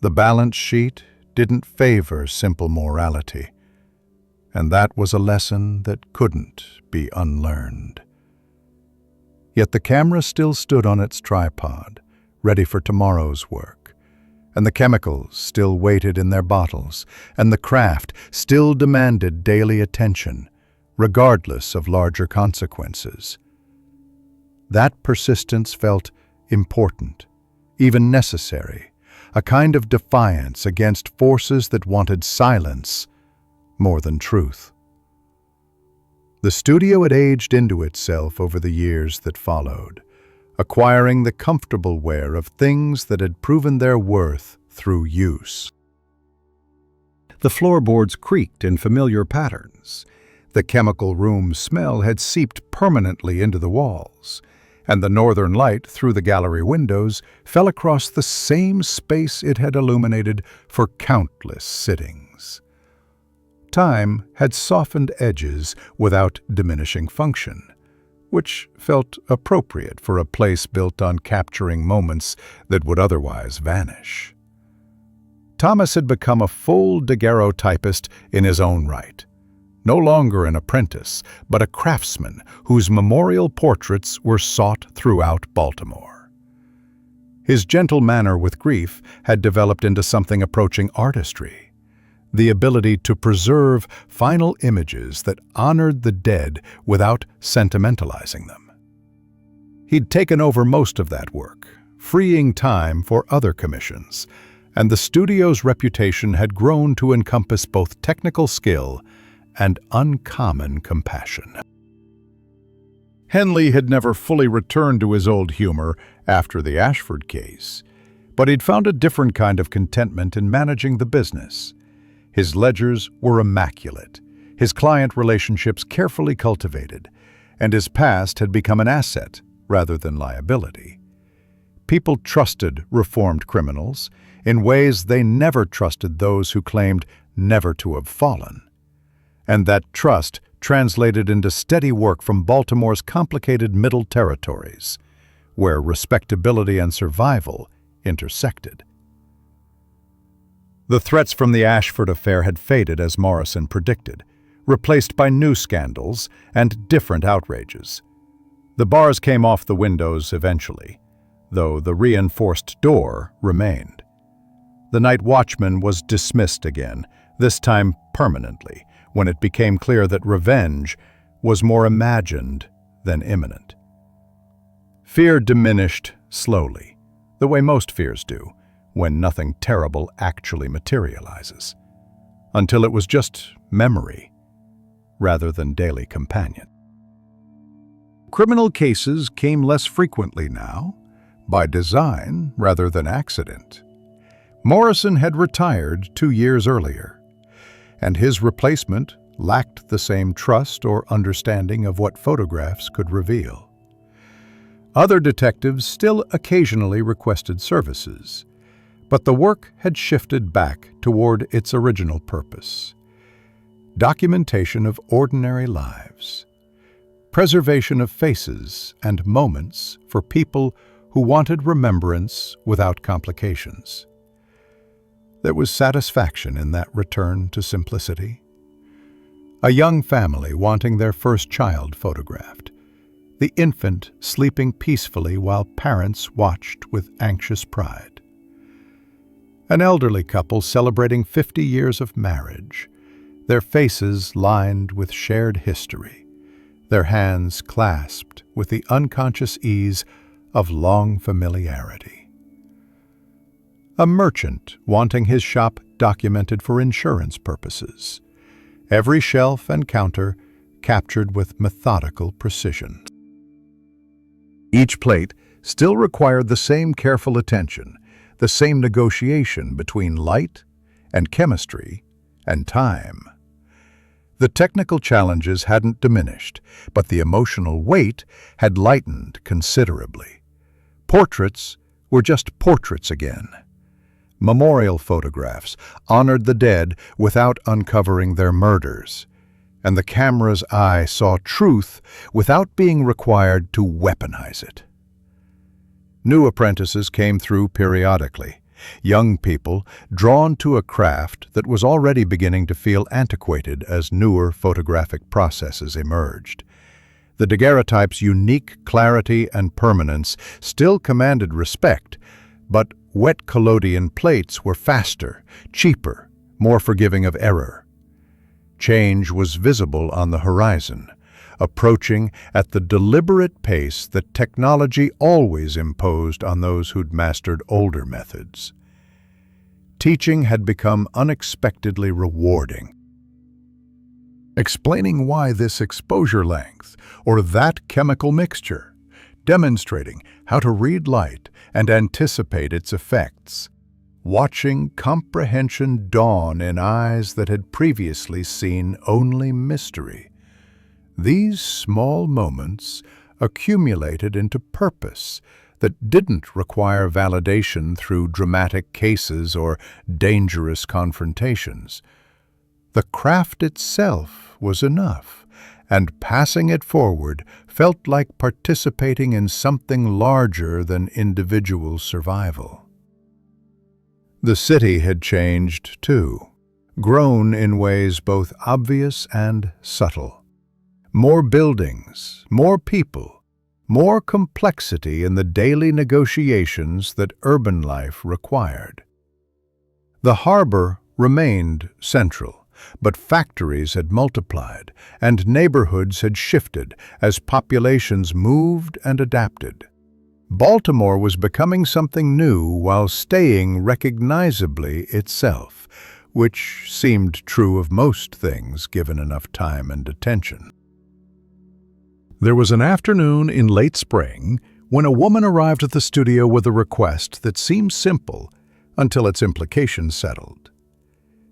The balance sheet didn't favor simple morality, and that was a lesson that couldn't be unlearned. Yet the camera still stood on its tripod, ready for tomorrow's work. And the chemicals still waited in their bottles, and the craft still demanded daily attention, regardless of larger consequences. That persistence felt important, even necessary, a kind of defiance against forces that wanted silence more than truth. The studio had aged into itself over the years that followed, acquiring the comfortable wear of things that had proven their worth through use. The floorboards creaked in familiar patterns. The chemical room smell had seeped permanently into the walls, and the northern light through the gallery windows fell across the same space it had illuminated for countless sittings. Time had softened edges without diminishing function, which felt appropriate for a place built on capturing moments that would otherwise vanish. Thomas had become a full daguerreotypist in his own right. No longer an apprentice, but a craftsman whose memorial portraits were sought throughout Baltimore. His gentle manner with grief had developed into something approaching artistry, the ability to preserve final images that honored the dead without sentimentalizing them. He'd taken over most of that work, freeing time for other commissions, and the studio's reputation had grown to encompass both technical skill and uncommon compassion. Henley had never fully returned to his old humor after the Ashford case, but he'd found a different kind of contentment in managing the business. His ledgers were immaculate, his client relationships carefully cultivated, and his past had become an asset rather than liability. People trusted reformed criminals in ways they never trusted those who claimed never to have fallen. And that trust translated into steady work from Baltimore's complicated middle territories, where respectability and survival intersected. The threats from the Ashford affair had faded as Morrison predicted, replaced by new scandals and different outrages. The bars came off the windows eventually, though the reinforced door remained. The night watchman was dismissed again, this time permanently, when it became clear that revenge was more imagined than imminent. Fear diminished slowly, the way most fears do, when nothing terrible actually materializes, until it was just memory, rather than daily companion. Criminal cases came less frequently now, by design rather than accident. Morrison had retired 2 years earlier, and his replacement lacked the same trust or understanding of what photographs could reveal. Other detectives still occasionally requested services, but the work had shifted back toward its original purpose: documentation of ordinary lives, preservation of faces and moments for people who wanted remembrance without complications. There was satisfaction in that return to simplicity. A young family wanting their first child photographed, the infant sleeping peacefully while parents watched with anxious pride. An elderly couple celebrating 50 years of marriage, their faces lined with shared history, their hands clasped with the unconscious ease of long familiarity. A merchant wanting his shop documented for insurance purposes, every shelf and counter captured with methodical precision. Each plate still required the same careful attention, the same negotiation between light and chemistry and time. The technical challenges hadn't diminished, but the emotional weight had lightened considerably. Portraits were just portraits again. Memorial photographs honored the dead without uncovering their murders, and the camera's eye saw truth without being required to weaponize it. New apprentices came through periodically, young people drawn to a craft that was already beginning to feel antiquated as newer photographic processes emerged. The daguerreotype's unique clarity and permanence still commanded respect, but wet collodion plates were faster, cheaper, more forgiving of error. Change was visible on the horizon, approaching at the deliberate pace that technology always imposed on those who'd mastered older methods. Teaching had become unexpectedly rewarding. Explaining why this exposure length or that chemical mixture, demonstrating how to read light and anticipate its effects, watching comprehension dawn in eyes that had previously seen only mystery. These small moments accumulated into purpose that didn't require validation through dramatic cases or dangerous confrontations. The craft itself was enough, and passing it forward felt like participating in something larger than individual survival. The city had changed too, grown in ways both obvious and subtle. More buildings, more people, more complexity in the daily negotiations that urban life required. The harbor remained central, but factories had multiplied, and neighborhoods had shifted as populations moved and adapted. Baltimore was becoming something new while staying recognizably itself, which seemed true of most things given enough time and attention. There was an afternoon in late spring when a woman arrived at the studio with a request that seemed simple until its implications settled.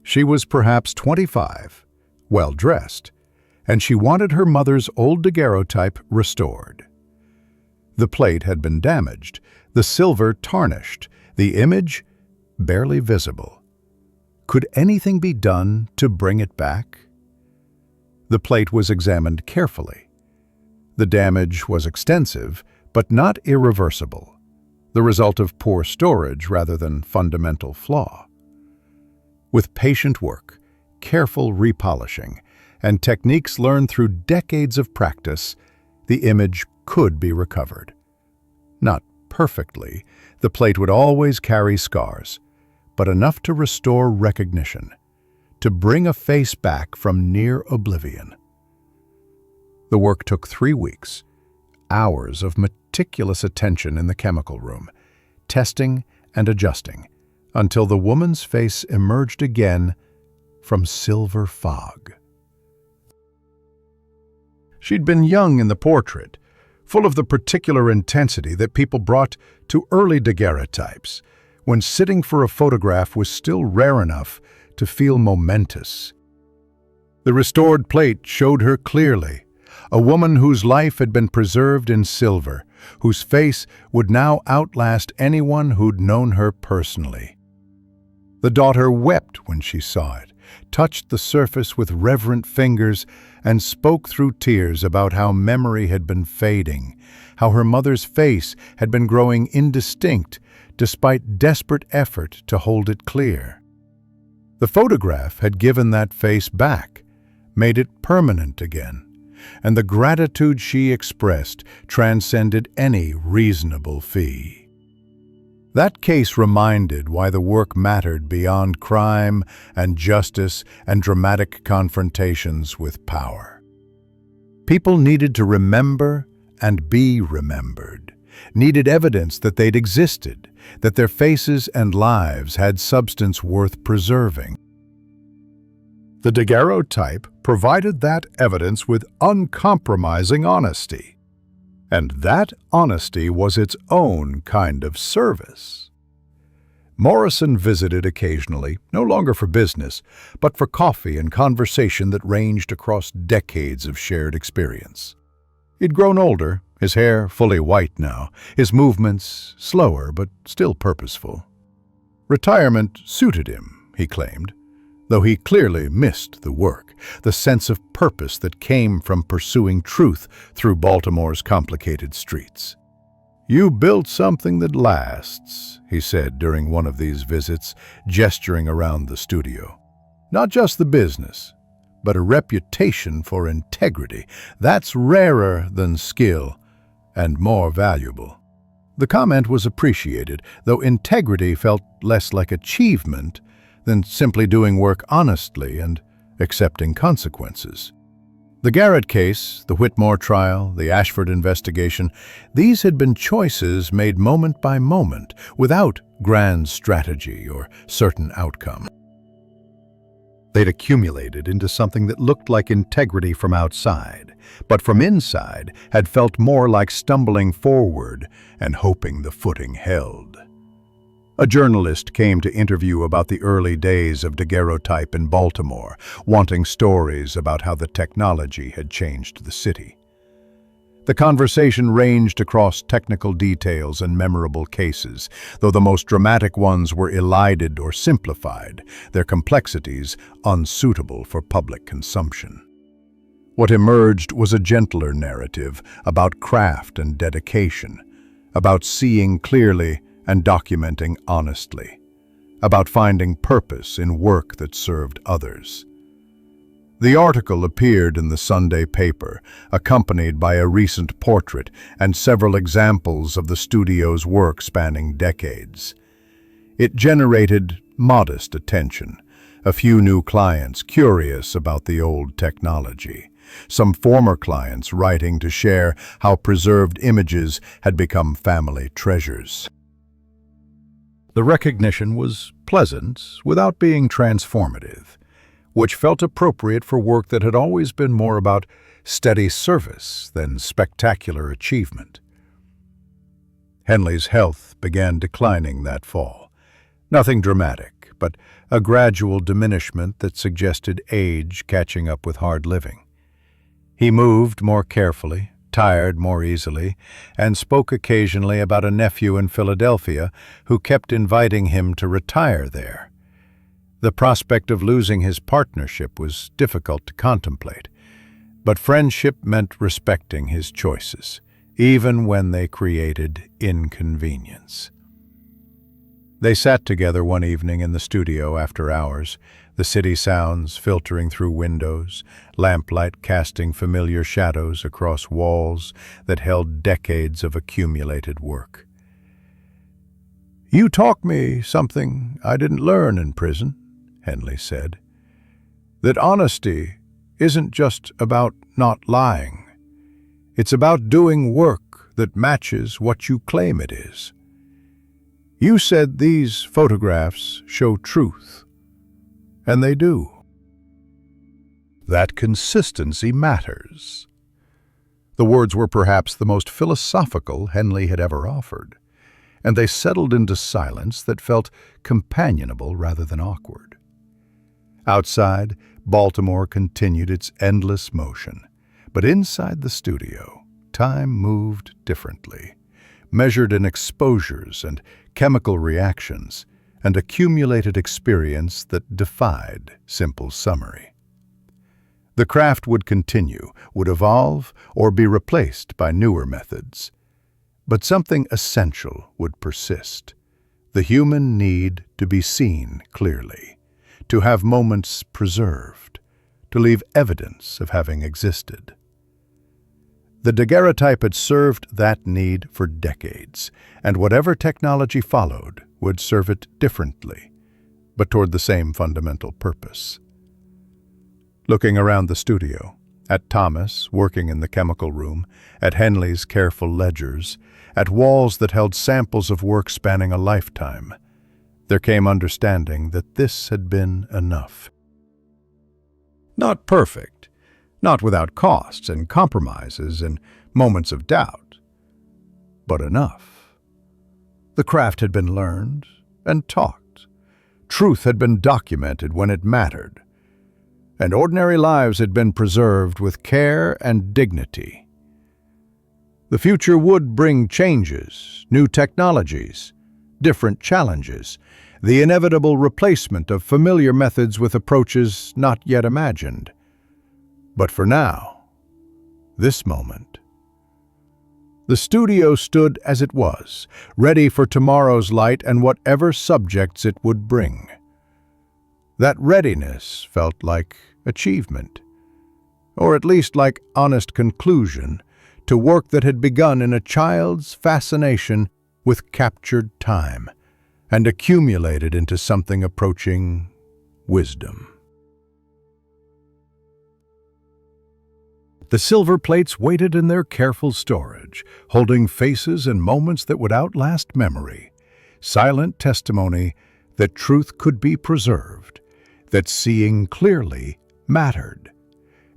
She was perhaps 25, well-dressed, and she wanted her mother's old daguerreotype restored. The plate had been damaged, the silver tarnished, the image barely visible. Could anything be done to bring it back? The plate was examined carefully. The damage was extensive, but not irreversible, the result of poor storage rather than fundamental flaw. With patient work, careful repolishing, and techniques learned through decades of practice, the image could be recovered. Not perfectly, the plate would always carry scars, but enough to restore recognition, to bring a face back from near oblivion. The work took 3 weeks, hours of meticulous attention in the chemical room, testing and adjusting, until the woman's face emerged again from silver fog. She'd been young in the portrait, full of the particular intensity that people brought to early daguerreotypes, when sitting for a photograph was still rare enough to feel momentous. The restored plate showed her clearly, a woman whose life had been preserved in silver, whose face would now outlast anyone who'd known her personally. The daughter wept when she saw it, touched the surface with reverent fingers, and spoke through tears about how memory had been fading, how her mother's face had been growing indistinct despite desperate effort to hold it clear. The photograph had given that face back, made it permanent again, and the gratitude she expressed transcended any reasonable fee. That case reminded why the work mattered beyond crime and justice and dramatic confrontations with power. People needed to remember and be remembered, needed evidence that they'd existed, that their faces and lives had substance worth preserving. The daguerreotype provided that evidence with uncompromising honesty. And that honesty was its own kind of service. Morrison visited occasionally, no longer for business, but for coffee and conversation that ranged across decades of shared experience. He'd grown older, his hair fully white now, his movements slower but still purposeful. Retirement suited him, he claimed, though he clearly missed the work, the sense of purpose that came from pursuing truth through Baltimore's complicated streets. "You built something that lasts," he said during one of these visits, gesturing around the studio. "Not just the business, but a reputation for integrity. That's rarer than skill and more valuable. The comment was appreciated, though integrity felt less like achievement than simply doing work honestly and accepting consequences. The Garrett case, the Whitmore trial, the Ashford investigation, these had been choices made moment by moment, without grand strategy or certain outcome. They'd accumulated into something that looked like integrity from outside, but from inside had felt more like stumbling forward and hoping the footing held. A journalist came to interview about the early days of daguerreotype in Baltimore, wanting stories about how the technology had changed the city. The conversation ranged across technical details and memorable cases, though the most dramatic ones were elided or simplified, their complexities unsuitable for public consumption. What emerged was a gentler narrative about craft and dedication, about seeing clearly and documenting honestly, about finding purpose in work that served others. The article appeared in the Sunday paper, accompanied by a recent portrait and several examples of the studio's work spanning decades. It generated modest attention, a few new clients curious about the old technology, some former clients writing to share how preserved images had become family treasures. The recognition was pleasant without being transformative, which felt appropriate for work that had always been more about steady service than spectacular achievement. Henley's health began declining that fall. Nothing dramatic, but a gradual diminishment that suggested age catching up with hard living. He moved more carefully, tired more easily, and spoke occasionally about a nephew in Philadelphia who kept inviting him to retire there. The prospect of losing his partnership was difficult to contemplate, but friendship meant respecting his choices, even when they created inconvenience. They sat together one evening in the studio after hours, the city sounds filtering through windows, lamplight casting familiar shadows across walls that held decades of accumulated work. "You taught me something I didn't learn in prison," Henley said. "That honesty isn't just about not lying. It's about doing work that matches what you claim it is. You said these photographs show truth, and they do." That consistency matters. The words were perhaps the most philosophical Henley had ever offered, and they settled into silence that felt companionable rather than awkward. Outside, Baltimore continued its endless motion, but inside the studio, time moved differently, measured in exposures and chemical reactions, and accumulated experience that defied simple summary. The craft would continue, would evolve, or be replaced by newer methods. But something essential would persist: the human need to be seen clearly, to have moments preserved, to leave evidence of having existed. The daguerreotype had served that need for decades, and whatever technology followed would serve it differently, but toward the same fundamental purpose. Looking around the studio, at Thomas working in the chemical room, at Henley's careful ledgers, at walls that held samples of work spanning a lifetime, there came understanding that this had been enough. Not perfect, not without costs and compromises and moments of doubt, but enough. The craft had been learned and taught. Truth had been documented when it mattered, and ordinary lives had been preserved with care and dignity. The future would bring changes, new technologies, different challenges, the inevitable replacement of familiar methods with approaches not yet imagined. But for now, this moment, the studio stood as it was, ready for tomorrow's light and whatever subjects it would bring. That readiness felt like achievement, or at least like honest conclusion to work that had begun in a child's fascination with captured time and accumulated into something approaching wisdom. The silver plates waited in their careful storage, holding faces and moments that would outlast memory, silent testimony that truth could be preserved, that seeing clearly mattered,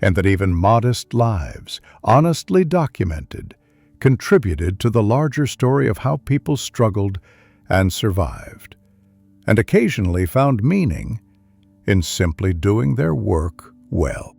and that even modest lives, honestly documented, contributed to the larger story of how people struggled and survived, and occasionally found meaning in simply doing their work well.